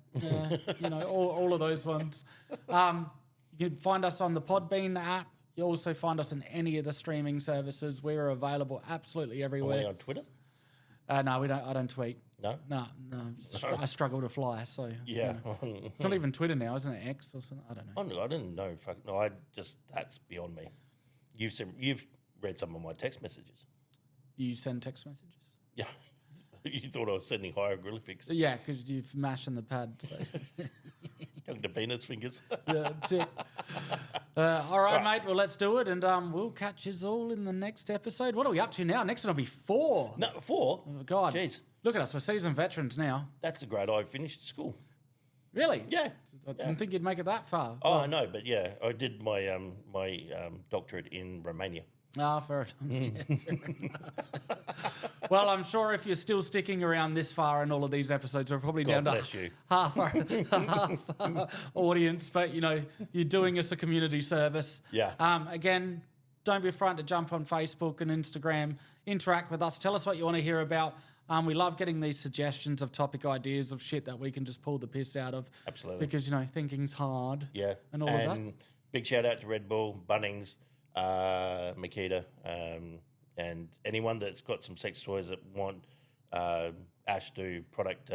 all of those ones. You can find us on the Podbean app. You also find us in any of the streaming services. We're available absolutely everywhere. Are we on Twitter? No, we don't. I don't tweet. No? No. I struggle to fly, so Yeah. it's not even Twitter now, isn't it? X or something? I don't know. Oh, no, I didn't know. That's beyond me. You've read some of my text messages. You send text messages? Yeah. You thought I was sending hieroglyphics. Yeah, because you've mashing the pad. So. Dr. Penis fingers. Yeah, that's it. All right, mate. Well, let's do it, and we'll catch you all in the next episode. What are we up to now? Next one will be 4. No, 4? Oh, God. Jeez. Look at us. We're seasoned veterans now. That's the grade I finished school. Really? Yeah. I didn't think you'd make it that far. Oh, I know, but yeah, I did my doctorate in Romania. Fair enough. Well, I'm sure if you're still sticking around this far in all of these episodes, we're probably God down bless to you. half our audience. But, you're doing us a community service. Yeah. Again, don't be afraid to jump on Facebook and Instagram, interact with us, tell us what you want to hear about. We love getting these suggestions of topic ideas of shit that we can just pull the piss out of. Absolutely. Because, thinking's hard. Yeah. And all of that. Big shout out to Red Bull, Bunnings, Makita, and anyone that's got some sex toys that want Ash do product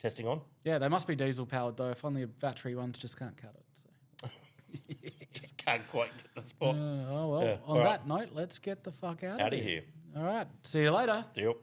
testing on. Yeah, they must be diesel powered though. If only battery ones just can't cut it. So. Just can't quite get the spot. On that note, let's get the fuck out of here. here. All right. See you later. See you.